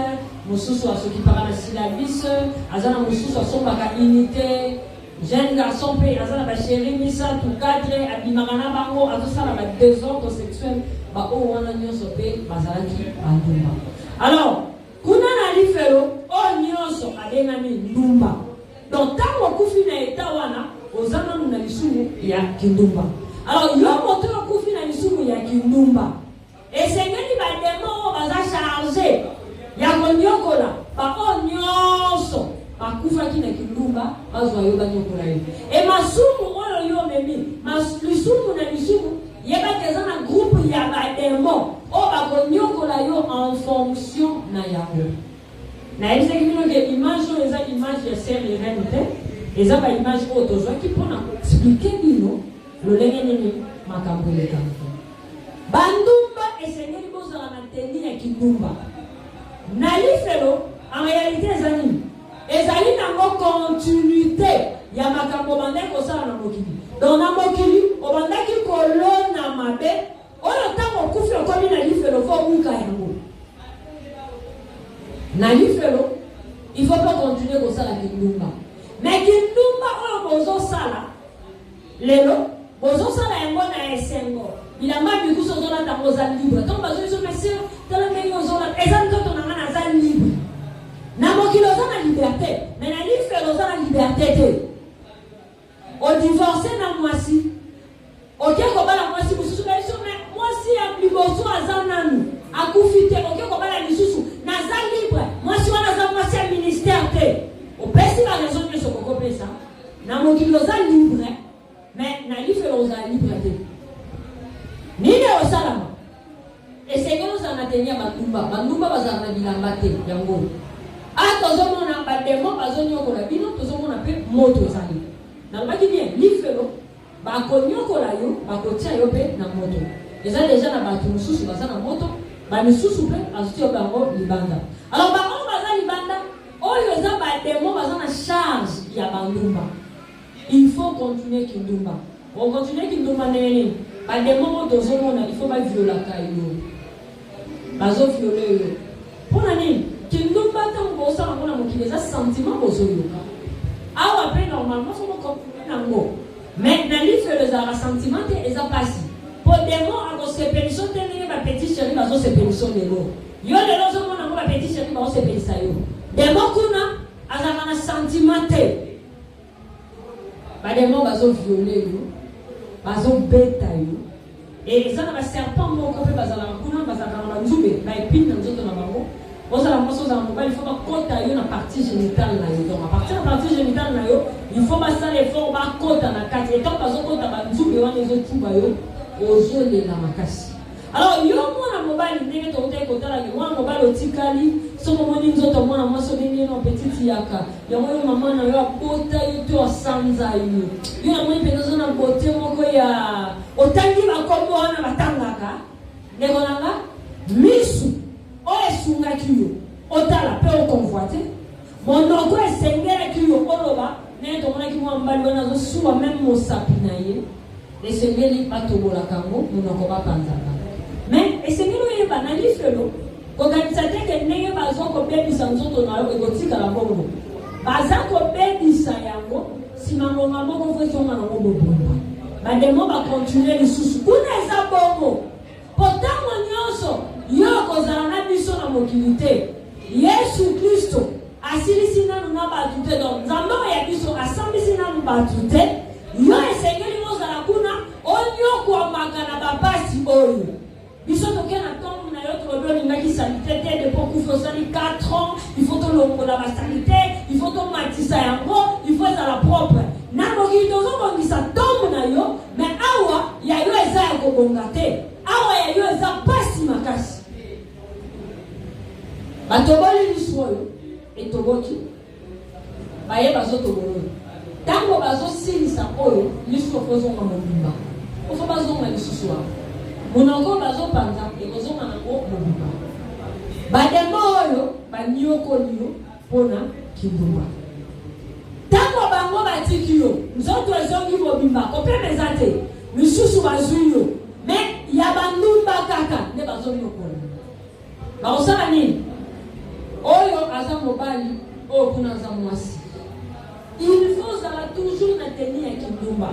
mususu asokipaka na syllabus, azana mususu asombaka unité. Jeune garçon pe azana ba chéri misa tout cadre abimaka na bango azosala ba désordre sexuel ba oyo wana nyonso pe bazalaki bandumba. Alors kuna na lifelo o nyonso abengami ndumba. Donc tango kufi na eta wana ozana na lisumu ya kindumba. Alors yo moto kufi na lisumu ya kindumba. Esengeli ba demo baza chargé ya konyokola ba o nyonso bakufa kina kindumba bazwa yo banyokola yo. E masumu oyo yo memi lisumu na lisumu yeba kezana groupe ya ba demo o ba konyokola yo en fonction na yango. Na ezekino ke image eza image ya ser et reine te eza ba image o tozwa ki pona expliquer bino lo lenge nini makambo le kampo. Bandumba esengeli bozala na teni ya kindumba. Na lifelo en réalité ezali ezali nango continuité ya makambo bandaki kosala na mokili. Donc na mokili obandaki kolona mabe oyo tango kufi okomi na lifelo fo buka yango. Na lifelo il faut pas continuer kosala kindumba. Mais kindumba oyo bozo sala lelo bozo sala yango na esengo. Bilamba bikuso zola tango za libre. Donc bazo biso merci tala mengo zola eza ndoto na ngana za libre. Na mokili oza na liberté, mais na lifelo oza na liberté te. O divorcé na mwasi. Oke kobala mwasi mususu ba biso mais mwasi ya liboso aza nanu. Akufite oke kobala lisusu na za libre. Mwasi wana za mwasi ya ministère te. Opesi ba raison nyo soko pesa. Na mokili oza libre, mais na lifelo oza libre te. Nini osalama? Esengelo za na tenia bandumba. Bandumba bazala na bilamba te yango. Tozomona ba demo bazonyokola bino tozomona pe moto ezali. Na baki bien lifelo ba konyokola yo ba kotia yo pe na moto. Eza déjà na batu mususu baza na moto, ba misusu pe azuti yo bango libanda. Alors ba on baza libanda, oyo eza ba demo baza na charge ya bandumba. Il faut continuer kindumba. On continue kindumba nene. Ba demo tozomona il faut ba viola kayo. Bazo violer yo. Pona nini? Kindumba tango osala mona mokili eza sentiment bozoyoka. Awa pe normalement faut comprendre nango. Mais na lifelo za sentiment te eza pasi. Po demo ako sepeliso te ndenge ba petit chéri bazo sepeliso lelo. Yo lelo zo mona ba petit chéri bazo sepelisa yo. Demo kuna azaka na sentiment te. Ba demo bazo violer yo. Bazo beta yo. Et eza na ba serpent moko pe bazala kuna bazaka na nzube ba épine na nzoto na bango. Vous allez il faut pas compter la partie génitale. Donc, à partir de la partie génitale, il faut pas ça l'effort, pas compter la carte. Et tant que vous comptez la nzou, les autres tout aux yeux de la makasi. Alors, il y a un mobile, il y a un mobile au tikali, son moment nous autres, moi, moi, son dernier non petit yaka. Il y a un maman, il y a un côté, il y a un sanza, il y a un peu de zone à côté, il y a un tangi, il y a un combo, il y a un tangaka. Les gonanga, misu. O esunga kiyo otala pe o convoité monoko esengela kiyo oloba ne to mona ki mo mbali wana zo suwa même mo sapina ye esengeli batobola kango monoko ba panzaka mais esengelo ye banali felo ko kanisa te ke nenge bazo ko bebisa nzoto na yo egotika la bongo baza ko bebisa yango simango maboko fo zonga na ngo bomba ba demo ba continuer lisusu kuna eza bongo potango nyonso yoko zana biso na mokilité Yesu Kristo asilisi nanu na batute donc nzambe ya biso asambisi nanu batute yo esengeli mozala kuna onyoko makana bapasi oyo biso tokena tombe na yo tolobeli ngaki sanité te de beaucoup faut sali 4 ans il faut to longola ba sanité il faut to matisa yango il faut être la propre na mokili tozo bongisa tombe na yo mais awa ya yo eza ya kobonga te awa ya yo eza pasi makasi batoboli liswoyo etoboki baye bazotobolo tango bazosilisa oyo liso kozonga mobimba ofo bazonga lisusu wa monoko bazopanza ekozonga nango mobimba bademo oyo banyokoli yo mpona kindumba Tango bango batiki yo, nzoto ezongi mobimba, kope mezate, misusu bazui yo. Mais ya bandumba kaka, ne bazongi okolo. Bakosala nini? Oyo aza mobali, oyo kuna aza mwasi. Il faut toujours maintenir ya kindumba.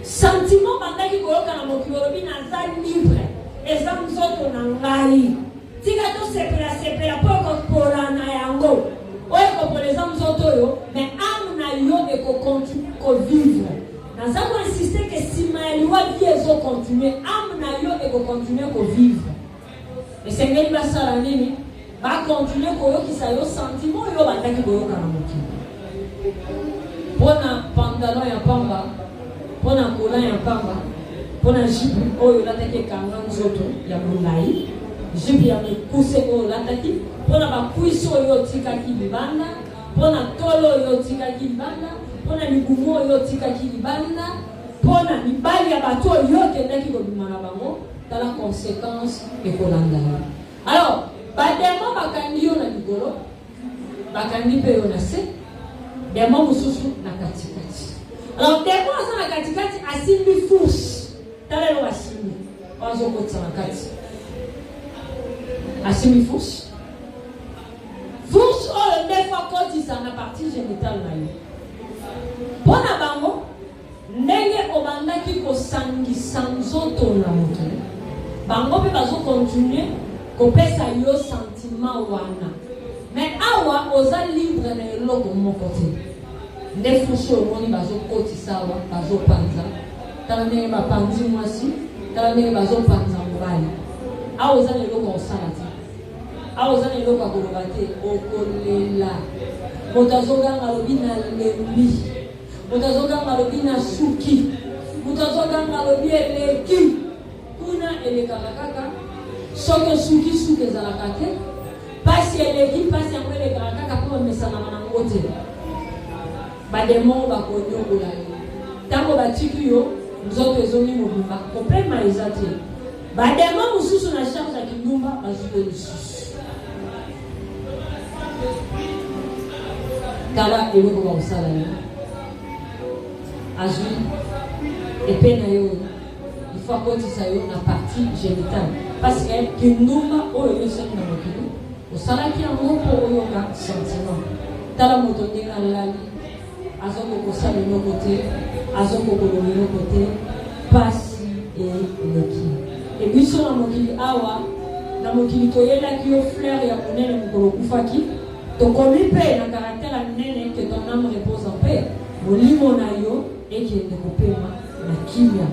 Sentiment bandaki koyoka na mokili olobi naza libre. Eza nzoto na ngai. Tika to sepela po kopola na yango. Oyo kopoleza nzoto yo, mais âme na yo ekokontinue kovivre. Naza ko insister que si maeliwa vie ezo continuer, âme na yo ekokontinue kovivre. Esengeli basala nini? Ba continuer koyokisa yo sentiment yo bandaki koyoka na mokili. Pona pantalon ya pamba, pona kola ya pamba, pona jibu oyo lataki kanga nzoto ya molai, jibu ya mikuse oyo lataki, pona bapuiso oyo tikaki libanda, pona tolo oyo tikaki libanda, pona migumu oyo tikaki libanda, pona mibali ya bato oyo kendaki kobima na bango, dans la conséquence ekolanda. Alors, bademo bakandi yo na ligolo, bakandi pe yo na se, demo mususu na katikati. Alors, demo asa na katikati asimbi fourche. Talelo asimbi. Wazo kotsa na kati. Asimbi fourche. Fourche oyo ndefa kotisa na partie génitale na yo. Pona bango, ndenge obandaki kosangisa nzoto na moto. Bango pe bazo continuer kopesa yo sentiment wana. Mais awa oza libre na eloko moko te. Nde fuso omoni bazokotisa awa bazopanza. Tala ndenge bapanzi mwasi, tala ndenge bazopanza mobali. Awa oza na eloko osala te. Awa oza na eloko akoloba te, okolela. Moto azoganga alobi na lembi. Moto azoganga alobi na suki. Moto azoganga alobi eleki. Kuna elekaka kaka. Soki suki ezalaka te. Pasi eleki, pasi yango elekaka kaka po mesana na ngote. Bademo bakonyokola yo. Tango batiki yo, nzoto ezongi mobimba, complètement ezate. Bademo mususu na charge ya kindumba, bazuko lisusu. Tala eloko bakosala yo. Azui, epe na yo, il faut akotisa yo na partie génitale. Parce que kindumba oyo yo soki na mokili, osalaki yango mpo oyoka sentiment. Tala moto ndenge alali, azoko kosala eloko te, azoko koloba eloko te, pasi eleki. Ebiso na mokili awa, na mokili toyelaki yo fleur ya monene mokolo kufaki, tokomi mpe na caractère ya nene que ton âme repose en paix. Molimo na yo ekende kopema na kimia.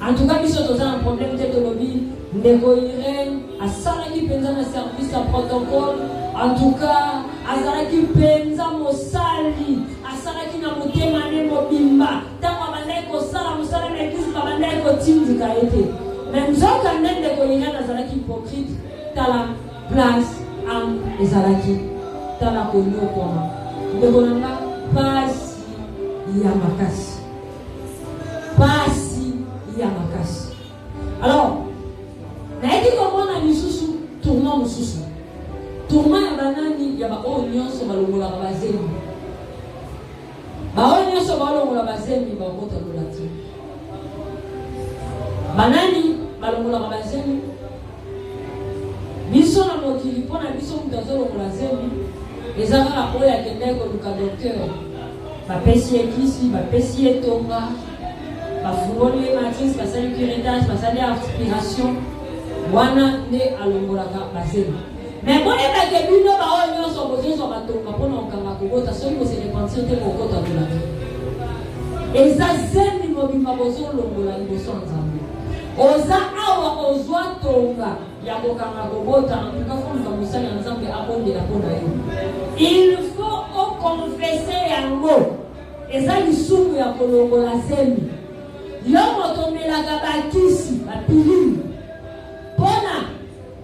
En tout cas, biso toza un problème te tolobi ndeko Irene asalaki penza na service ya protocole. En tout cas, azalaki penza mosali, asalaki na motema ne mobimba. Tango bandai kosala mosala na église bandai kotindika ete. Mais nzoka ndende ko Irene azalaki hypocrite, tala place am ezalaki tala konyokoma. Ndeko nanga pasi ya makasi. Pasi ya makasi. Alors, naiki komona misusu tourment mususu. Tourment ya banani ya ba o nyonso balongola bazemi. Ba o nyonso balongola bazemi ba kota dolati. Banani balongola bazemi. Biso na mokili pona biso mutazolo longola zemi. Ezaka oyo akendeko luka docteur. Ba pesi ekisi, ba pesi etonga. Bafungoli matrice, basali curettage, basali aspiration. Wana ne alongolaka bazemi. Mais bon, il y a des gens qui ont besoin de se repentir de l'autre. Et ça, c'est ce qui m'a besoin de l'autre. Oza awa ozwa tonga ya kokanga kobota en tout cas faut nous musala ensemble abonde la pona yo. Il faut confesser yango. Eza lisumu ya kolongola zemi. Yo motomela kabakisi bapilini. Pona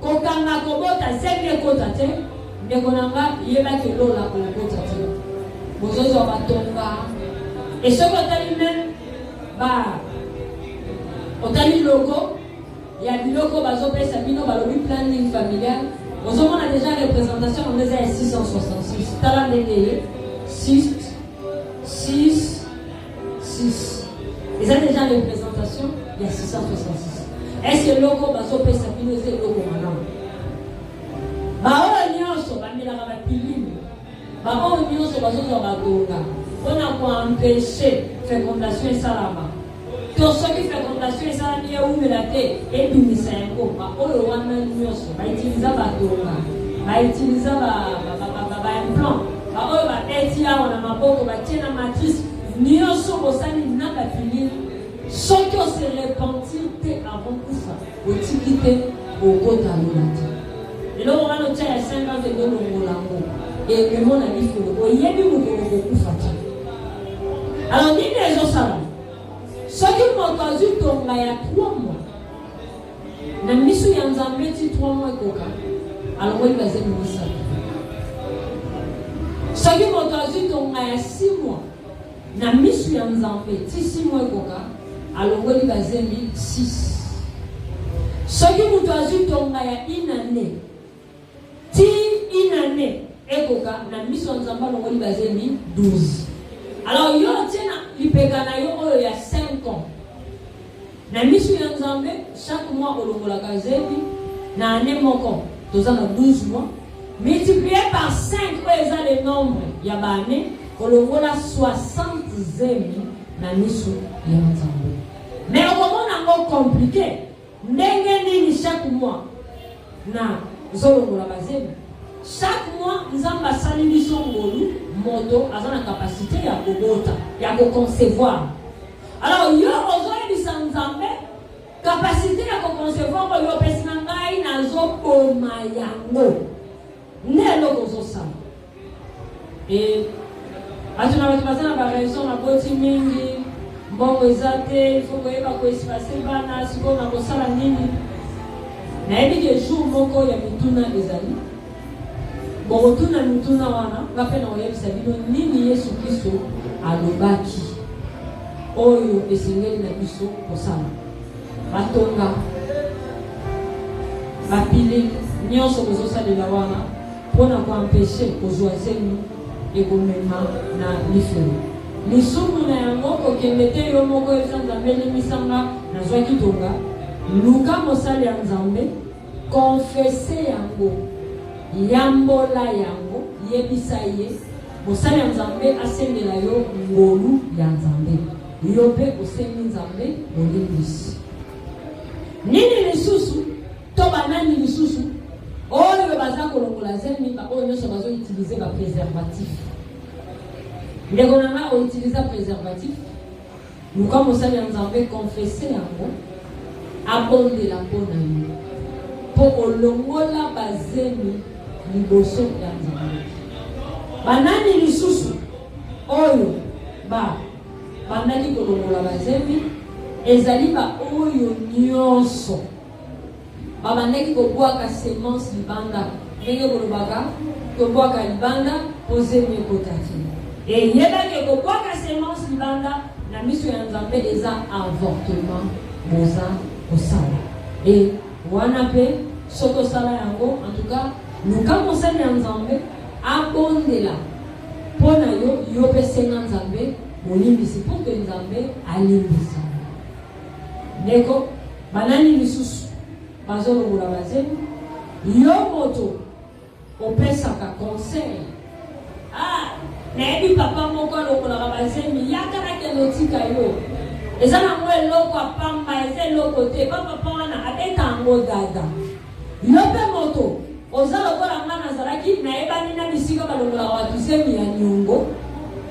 kokanga kobota zemi kota te ndeko nanga yeba ke lola kota te. Bozozo batonga. Et ce que tali même ba otali logo, il y a du logo bazopesa bino balobi planning familial. On a déjà représentation en 666. Tala ndenge 6 6, 6. Et ça déjà les présentations, il y a 666. Est-ce que l'oko bazo pesa bino c'est l'oko manam? Bao nyonso bamela ba pilini. Bao nyonso bazo zo batonga. On a pour empêcher fécondation et salama. Tout ce qui fécondation et salama ya umelate et bimisa yango ba oyo wana nyonso ba utiliser batonga. Ba utiliser ba implant. Ba oyo ba eti ya wana maboko ba tiena matrice nyonso bosani na ba pilini. Ce qui se repentir avant Koufa, au Tikité, au Kota Lunati. Et là, on va nous dire 5 ans de l'Ongolango. Et le monde a dit que il y a du monde qui est Koufa. Alors, ni les gens savent. Ce qui m'a entendu, il y a 3 mois. Na misu ya Nzambe ti 3 mois koka. Alors, il va se faire ça. Ce qui m'a entendu, il y a 6 mois. Na misu ya Nzambe ti 6 mois koka. Alors, on va dire 6. Ce qui nous doit dire une année. Si une année, et koka, na mission Nzamba, on va dire 12. Alors, il y a 5 ans. Na mission Nzamba, chaque mois, on va dire na année mon compte. Nous avons 12 mois. Multiplié par 5, ils ont le nombre. Il y a une année, on va dire 60 na mission Nzamba. Mais au moment où c'est compliqué, chaque mois, chaque mois, nous avons une mission moto, à la capacité de concevoir. Alors, il y a une capacité de concevoir, il y a une et raison, bon, il faut que se passe bana, si on a ça la nini. Na ebi de jour moko ya mituna ezali. Bon, tuna mituna wana, ngape na oyebisa bino nini Yesu Kristo alobaki. Oyo esengeli na biso kosala. Batonga. Bapile nyonso kozosalela wana pona ko empêcher kozwa zenu ekomema na lifelo. Lisumu na yango kokemete yo moko Nzambe limisanga na zwa kitonga luka mosali ya Nzambe confesse yango yambola yango yebisa ye mosali ya Nzambe asengela yo ngolu ya Nzambe yo pe osengi Nzambe olimbisi nini lisusu to banani lisusu oyo baza kolongola zemi ba oyo nyonso bazo utiliser ba préservatif. Les gens ont utilisé un préservatif. Nous commençons à confesser abonder la peau pour longola bazemi liboso ya Nzambe. Banani lisusu oyo ba banani ko longola bazemi ezali ba oyo nyonso. Ba banani ko boaka semence libanda. Ndenge bolobaka ko boaka libanda pozemi ekotaki. Et il y a des gens qui ont semence libanda, la mission de Nzambe est un avortement, moza, osala. Et wanape, soto sala yango, en tout cas, nous commençons à Nzambe, abonde là. Pour nous, yo pe senga Nzambe, molimbisi pour que Nzambe alimbisi. Neko, banani lisusu, bazolo mula bazemi, yo moto, opesaka conseil. Ah, nebi papa moko lokola bazemi yakana ke lotika yo ezana mwe loko apamba eze loko te papa wana abeta ngo dada yo pe moto ozalo kola ngana zaraki na ebani na bisika balongola watu zemi ya nyongo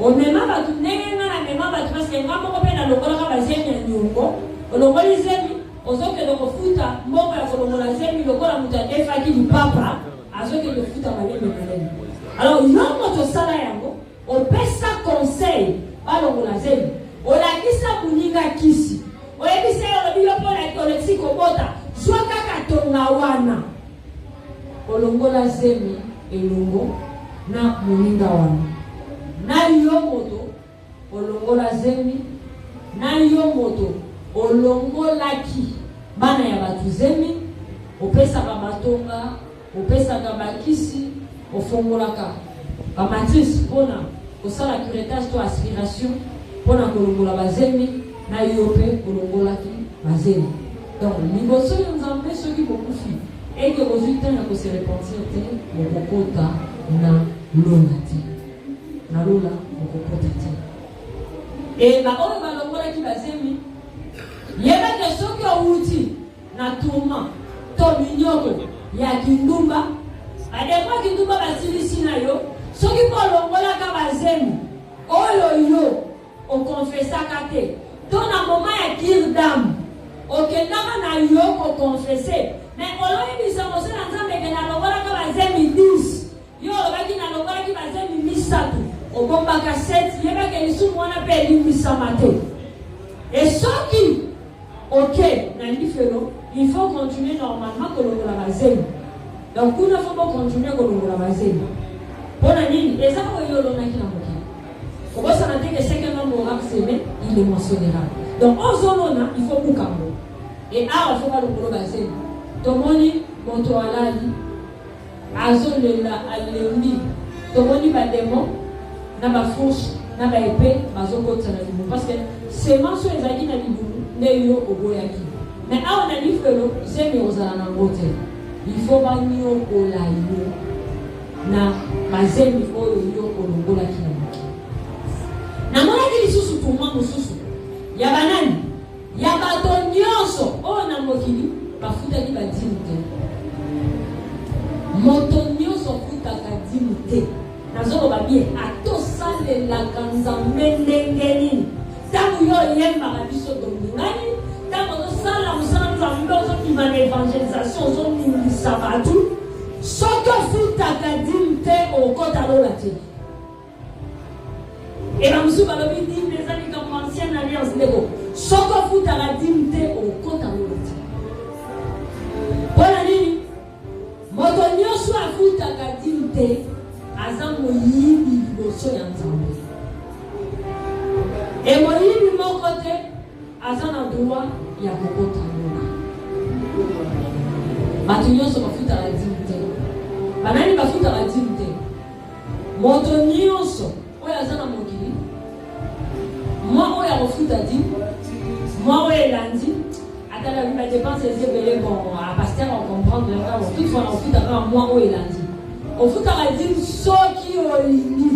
omema batu ndenge ngana mema batu parce que ngamo ko pe na lokola ka bazemi ya nyongo olongoli zemi ozoke lokofuta mboko ya kolongola zemi lokola mutadefa ki papa azoke lokuta maleme maleme. Alors yo moto sala yango on pesa conseil balongola zemi olakisa kuninga kisi oyebisa yo biyo pola kolexi kobota zwa kaka tonga wana olongola zemi elongo na muninga wana na yo moto olongola zemi na yo moto olongolaki bana ya batu zemi opesa batonga opesa bakisi ofongolaka ba matrice pona au sein la curettage to aspiration pour na kolongola bazemi na yope kolongola ki bazemi. Donc liboso nzambe soki bokufi et que aujourd'hui temps ya ko se repentir te bokota na lona te na lola bokota te. Et ba oyo balongola ki bazemi yeba ke soki outi na tourment to minyoko ya kindumba adekwa kindumba basilisi na yo soki kolongola ka bazemi oyo yo o confessa kate to na moment ya kirdam okendaka na yo ko confesser mais oloyi bisango se na nzambe ke na longola ka bazemi 10 yo olobaki na longola ki bazemi misatu obombaka 7 yebake lisumu wana mpe elimbisama te. Et soki ok na lifelo il faut continuer normalement kolongola bazemi. Donc kuna faut continuer kolongola bazemi pona nini eza ko yo lonaki na mokili okosana te ke second nombre aura semé il le mentionnera. Donc ozolona il faut bukambo et awa faut balongolo bazemi tomoni moto alali azolela alemi tomoni bademo na bafourche na baepe bazokotisa na libumu parce que semence ezalaki na libumu nde yo oboyaki mais awa na lifelo zemi ozala nango te il faut banyokola yo na bazemi oyo yo olongolaki na mokili. Namonaki lisusu tuma mosusu ya banani ya bato nyonso oyo na mokili bafutaki badimu te. Moto nyonso futaka dimu te nazoloba bien atosalelaka nzambe ndenge nini ntango yo oyembaka biso tolingani ntango ozosala mosala nzambe ozobima na evangelisation ozoningisa bato soki ofutaka dimu te okota lola te. Ebamusu balobi dimu eza likambo ancienne alliance ndeko soki ofutaka dimu te okota lola te. Mpona nini moto nyonso afutaka dimu te aza moyibi liboso ya nzambe e moyibi moko te aza na droit ya kokota lola. Bato nyonso bafutaka dimu te. Banani bafutaka dimu te? Moto nyonso oyo aza na mokili mwa oyo akofuta dimu mwa oyo elandi atala biba dépense ezebele bon a pasteur on comprendre là toutefois on futaka mwa oyo elandi ofutaka dimu soki olingi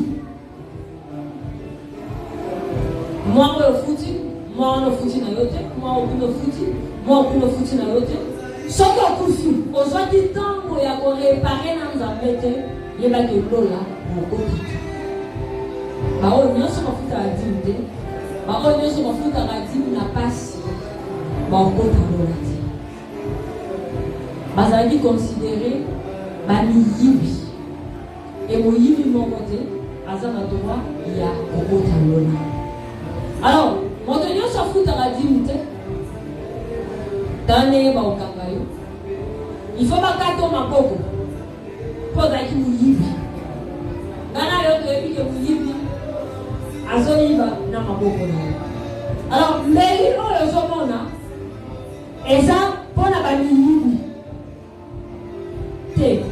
mwa oyo futi mwa wana futi na yo te mwa okuna futi mwa okuna futi na yo te soki okufi ozwaki ntango ya korepare na nzambe te yebaki lola okoti te. Baoyo nyonso bafutaka dimu te baoyo nyonso bafutaka dimu na pasi baokota lola te bazalaki considéré bamiyibi e moyibi moko te aza na droit ya kokota lola. Alors moto nyonso afutaka dimu te tane baokanga yo il faut bakato maboko mpo ozalaki moyibi ngana yo toyebi ke moyibi azoyiba na maboko na yo. Alors mbeli oyo ozomona eza mpona bamiyibi te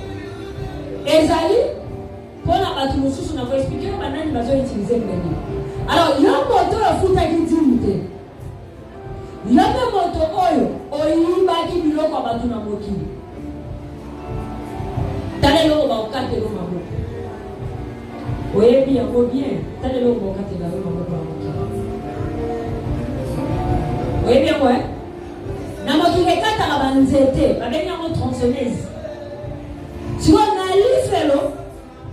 ezali mpona bato mosusu na koexplike yo banani bazoutilize mbeli. Alors yo moto oyo ofutaki dimu te yo mpe moto oyo oyibaki biloko ya bato na mokili tala eloko baokatela maboko oyebi yango bien tala eloko baokatela yo maboko ya mokili oyebi yango na mokili ekataka banzete babengi yango tronçonneuse siko na lifelo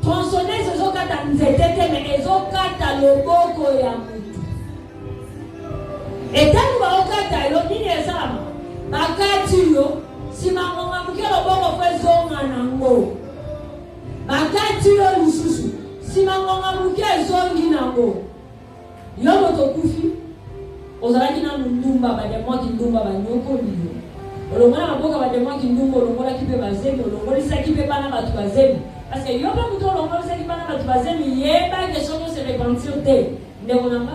tronçonneuse ezokata nzete te me ezokata loboko ya mutu etangi baokata yo nini esalama bakati yo nsima ngonga moke loboko po ezonga nango bakati yo lisusu nsima ngonga moke ezongi nango yo moto okufi ozalaki nanu ndumba bademwaki ndumba banyokoli yo olongola maboka bademwaki ndumba olongolaki mpe bazemi olongolisaki mpe bana bato bazemi parce que yo mpe moto olongolisaki bana bato bazemi yebake soki ose repentir te ndeko nanga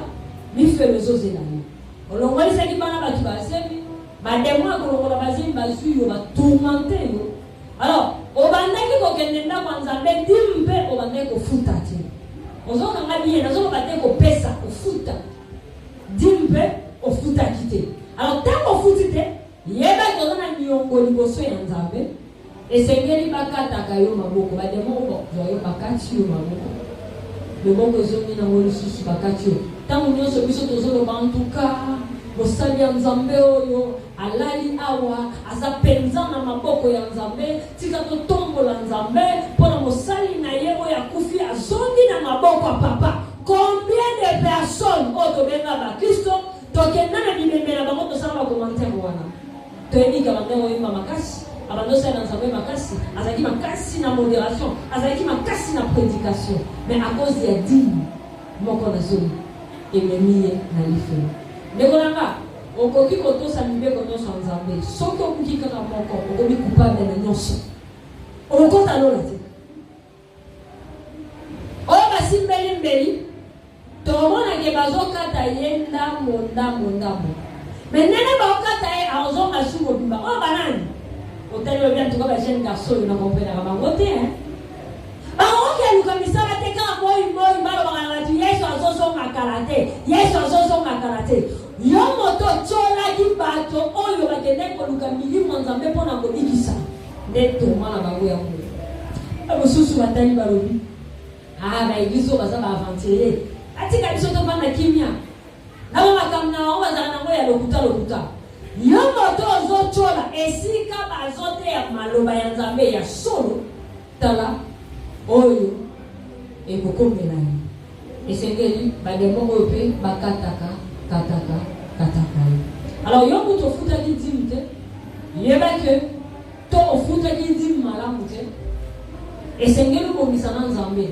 mifelo ezozela yo olongolisaki bana bato bazemi bademwa kolongola bazemi bazwi yo batourmente yo. Alors obandaki kokende ndako ya nzambe dimu mpe obandaki kofuta te ozona ngabi nazo baté ko pesa au foot dimbe au foot quitté alors tant au foot té yeba kozona nyongo liboso ya nzambe esengeli bakata kayo maboko ba demo ko yo bakati yo maboko le bongo zongi na ngoli susu bakati yo tant nyonso biso tozolo bantuka bosali ya nzambe oyo alali awa azapenza na maboko ya nzambe tika totombola nzambe pona mosali na ye oyo akufi azongi na maboko ya papa. Combien de personnes otobenga ba Kristo tokenda na bibembe na bango tosala ba commentaire wana toyebi ka bango oyimba makasi abando sa na nzambe makasi azaki makasi na modération azaki makasi na prédication mais à cause ya dîme moko na zoni ememiye na life ndekolanga okoki kotosa mibeko nyonso ya nzambe soki okuki kaka moko okomi coupable na nyonso okokota lola te oyo basimbeli mbeli tomonake bazokata ye ndambo mais ndenge baokata ye azonga su mobimba oyo banani otali obi antuka bajeune garçon oyo nakomprenaka bango te baoki aluka misala te kaka moi balobaka bati yesu azozongakala te yesu azozongakala te yo moto tolaki bato oyo bakende koluka milimo nzambe mpona kobikisa nde tomwana bango yango mosusu batali balobi baeglize oyo baza baaventurier atika biso tovanda kimia nabo makambo na bango bazala nango ya lokuta yo moto ozotola esika bazoteya maloba ya nzambe ya solo tala oyo ekokomela ye esengeli bademo oyo mpe bakataka ye. Alors yo moto ofutaki dîme te yeba ke to ofutaki dîme malamu te esengeli obongisa na nzambe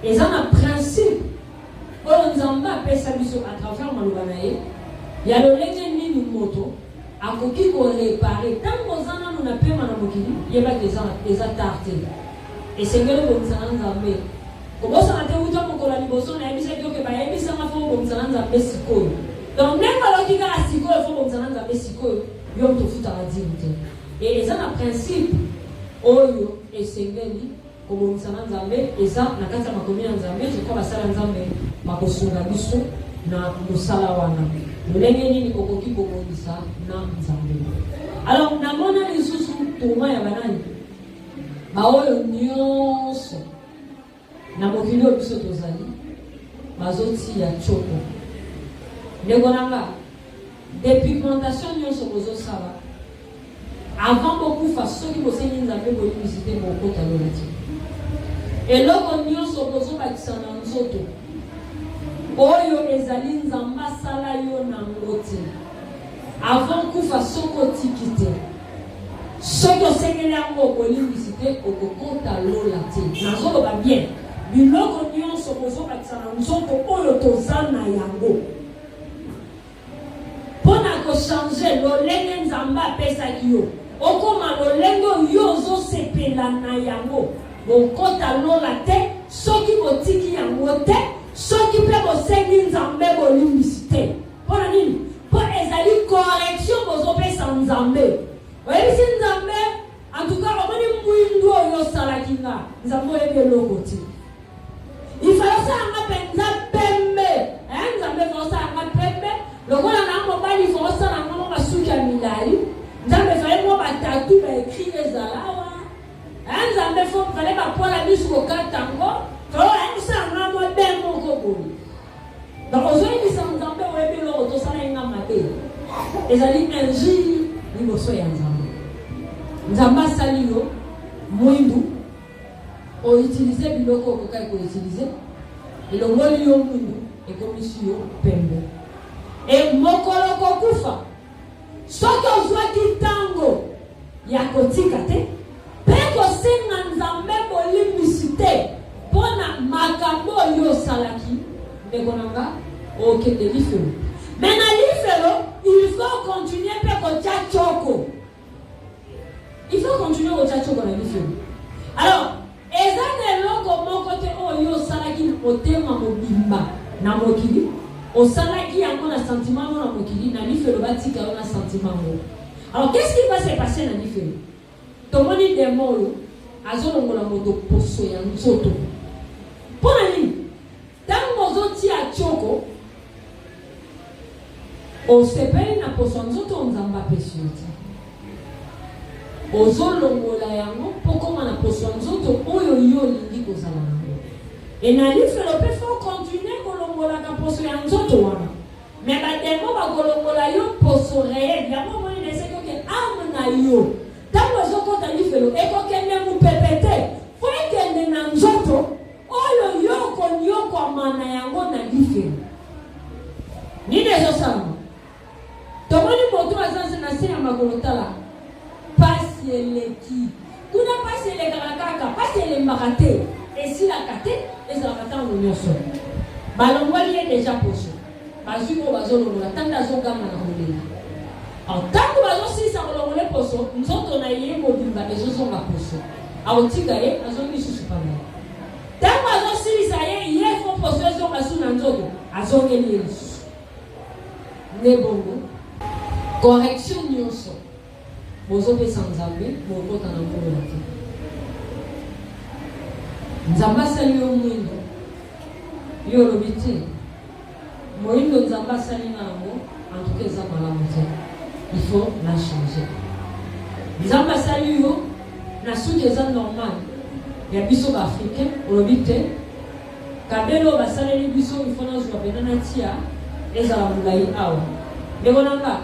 eza na principe oyo nzambe apesa biso à travers maloba na ye ya lolenge nini moto akoki korepare ntango oza nano na pema na mokili yeba ke eza tar te esengeli obongisa na nzambe kobosana te wuta mokolo ya liboso nayebisaki oke bayebisanga fo obongisa na nzambe sikoyo donc ndenge aloki kaka sikoyo fo obongisa na nzambe sikoyo yo moto ofutaka dîme te e eza na principe oyo esengeli kobongisa na nzambe eza na kati ya makomi ya nzambe jekwa basala nzambe bakosunga biso na mosala wana lolenge nini okoki kobongisa na nzambe. Alors namona lisusu toma ya banani baoyo nyonso na mokili oyo biso tozali bazotia choko ndeko nanga dépigmentation nyonso bozosala avant bokufa soki bosengi nzambe boyebisi te bokota lola te eloko nyonso bozobakisa na nzoto oyo ezali nzambe asala yo nango te avant kufa soki otiki te soki osengeli yango okolimbisi te okokota lola te nazoloba bien biloko nyonso bozobakisa na nzoto oyo toza na yango mpona kochange lolenge nzambe apesaki yo okoma lolenge yo ozosepela na yango bokota lola te soki botiki yango te soki mpe bosengi nzambe bolimbisi te mpona nini mpo ezali correction bozopesa nzambe oyebisi nzambe antuka omoni mwindu oyo osalaki nga nzambe oyebi eloko te ifala osalanga mpenza pembe nzambe fa osalanga pembe lokola na mobali fa osalanga mo basuki ya milai nzambe fale mo batatu baekri ezalawa nzambe fo fale bapola biso kokatango osalanga mo be moko boye donc ozoyebisa nzambe oyebi eloko tosala yenga mabe ezali injili liboso ya nzambe nzambe asali yo mwindu outilize biloko okokai koutilize elongoli yo mwindu ekomisi yo pembe e mokolo kokufa soki ozwaki ntango ya kotika te mpe kosenga nzambe bolimbisi te mpona makambo oyo osalaki ndeko nanga okende lifelo me na lifelo il faut continuer mpe kotya choko il faut continuer kotya choko na lifelo. Alors eza na eloko moko te oyo osalaki na motema mobimba na mokili osalaki yango na sentiment mo na mokili na lifelo batika yo na sentiment mo. Alors qu'est-ce qui va se passer na lifelo tomoni demo oyo azolongola moto poso ya nzoto mpona nini ozoti a choko osepeli na poso nzoto nzamba pesi yo te ozolongola yango mpo koma na poso nzoto oyo yo olingi kozala nango e na lifelo mpe fo continue kolongolaka poso ya nzoto wana me bademo bakolongola yo poso réel yango moni neseki oke ame na yo ntango ezokota lifelo ekokende mopepe te fo ekende na nzoto oyo yo konyokwama na yango na lifelo nini ezosalama tomoni moto azanze na se ya makolo tala pasi eleki kuna pasi elekaka kaka pasi elembaka te esilaka te ezalaka ntango nyonso balongoli ye deja poso bazwi oyo bazolongola ntango azoganga na kolela ntango bazosilisa kolongola poso nzoto na ye mobimba ezozonga poso aotika ye azongi lisusu pana ntango azosilisa ye fo poso ezonga su na nzoto azongeli ye lisusu nde bongo correction nyonso bozopesa nzambe bokota na ngolola te nzambe asali yo mwindo yo olobi te moyindo nzambe asali na yango antuka eza malamu te il faut la changer nzambe asali yo na suki eza normal ya biso baafricain olobi te kabelo basaleli biso il faut nazwa pena na tia ezala molai awa ndeko nanga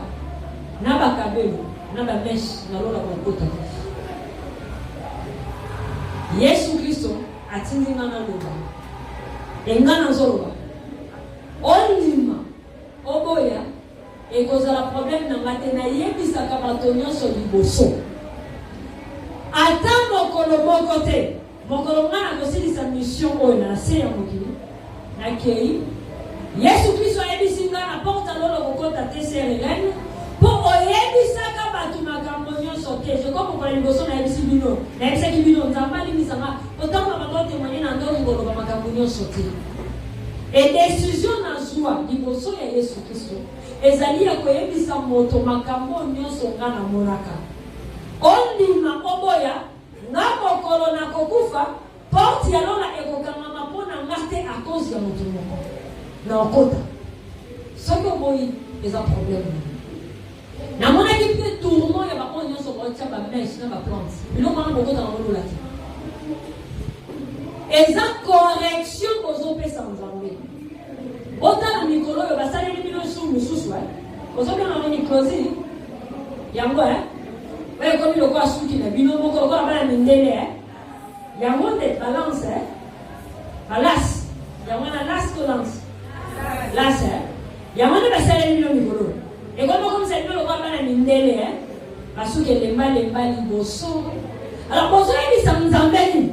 na bakabelo na bameshi na lola kokota Yesu Kristo atindi nga na loba enga na zoloba olima oboya ekozala problème na ngate na yebisaka bato nyonso liboso ata mokolo moko te mokolo nga na kosilisa mission oyo na se ya mokili nakei Yesu Kristo ayebisi nga na porta lolo kokota te sere lene po oyebisaka bato makambo nyonso te je komokola liboso nayebisi bino nayebisaki bino nzambe alimbisanga otanga bango témoigner na ndoli koloba makambo nyonso te e décision nazwa liboso ya Yesu Kristo ezali ya koyebisa moto makambo nyonso nga namonaka ondima oboya nga mokolo na kokufa porte ya lola ekokangama mpo na nga te a cause ya moto moko na okota soki oboyi eza problème namonaki mpe tourment ya baoyo nyonso baotia bameshe na baplante biloko wana bokota na molola te eza correction bozopesa nzambe otala mikolo oyo basaleli bino su mosusu ozobena moni closi yango oyekomi lokola suki na bino moko lokola bana mindele yango nde balance balase yango na lase to lance lase yango nde basaleli bino mikolo ekomi okomisa bino lokola bana mindele basuki elembalemba liboso alors bozoyebisa nzambe nini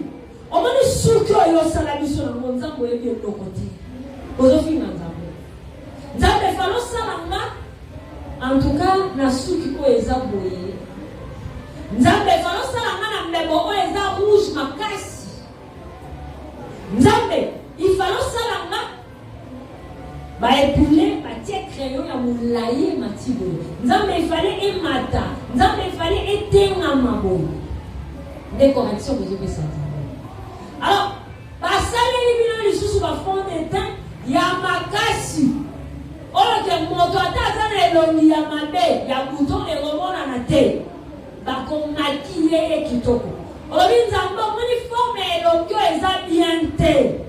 omoni suki oyo osala biso nango nzambe oyebi eloko te ozofinga nzambe nzambe efali osala nga en tout cas na suki oyo eza boye nzambe efali osala nga na mbebo oyo eza rouge makasi nzambe ifali osala nga baepule batie crayon ya molai emati boye nzambe efali emata nzambe efali etengama boye nde correction bozopesa nzambe alors basaleli bino lisusu bafond de teint ya makasi oyo ke moto ata aza na elongi ya mabe ya buton ekomonana te bakomaki ye kitoko olobi nzambe omoni forme ya elongi oyo eza bien te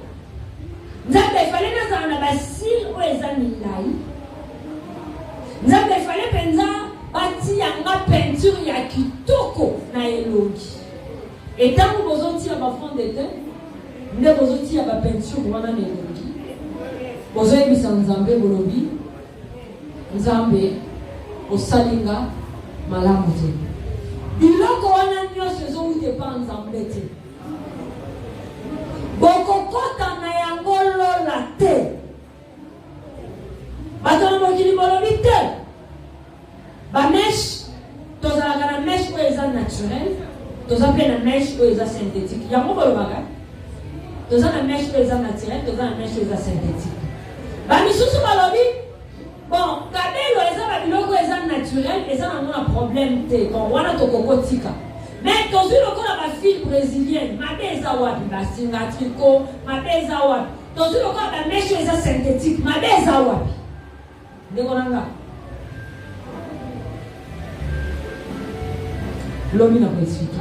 nzambe efale nazala na basile oyo eza milai nzambe efale mpenza batiyanga peinture ya kitoko na elongi etango bozotia bafond de teint nde bozotia bapeinture wana na elongi bozoyebisa nzambe bolobi nzambe osalinga malamu te biloko wana nyonso ezowuta epa nzambe te bokokota na yango lola te bato na mokili bolobi te bameshe tozalaka na meshe oyo eza naturel toza mpe na meshe oyo eza synthétique yango bolobaka toza na meshe oyo eza naturel toza na meshe oyo eza synthétique bamisusu balobi bon kabelo eza babiloko eza naturel eza nango na problème te bon wana tokokotika mais tozwi lokola bafile brésilienne mabe eza wapi basinga tricot mabe eza wapi Dans une occasion, la mèche est synthétique. Ma belle Zawapi. Dégonanga. L'homme n'a pas expliqué.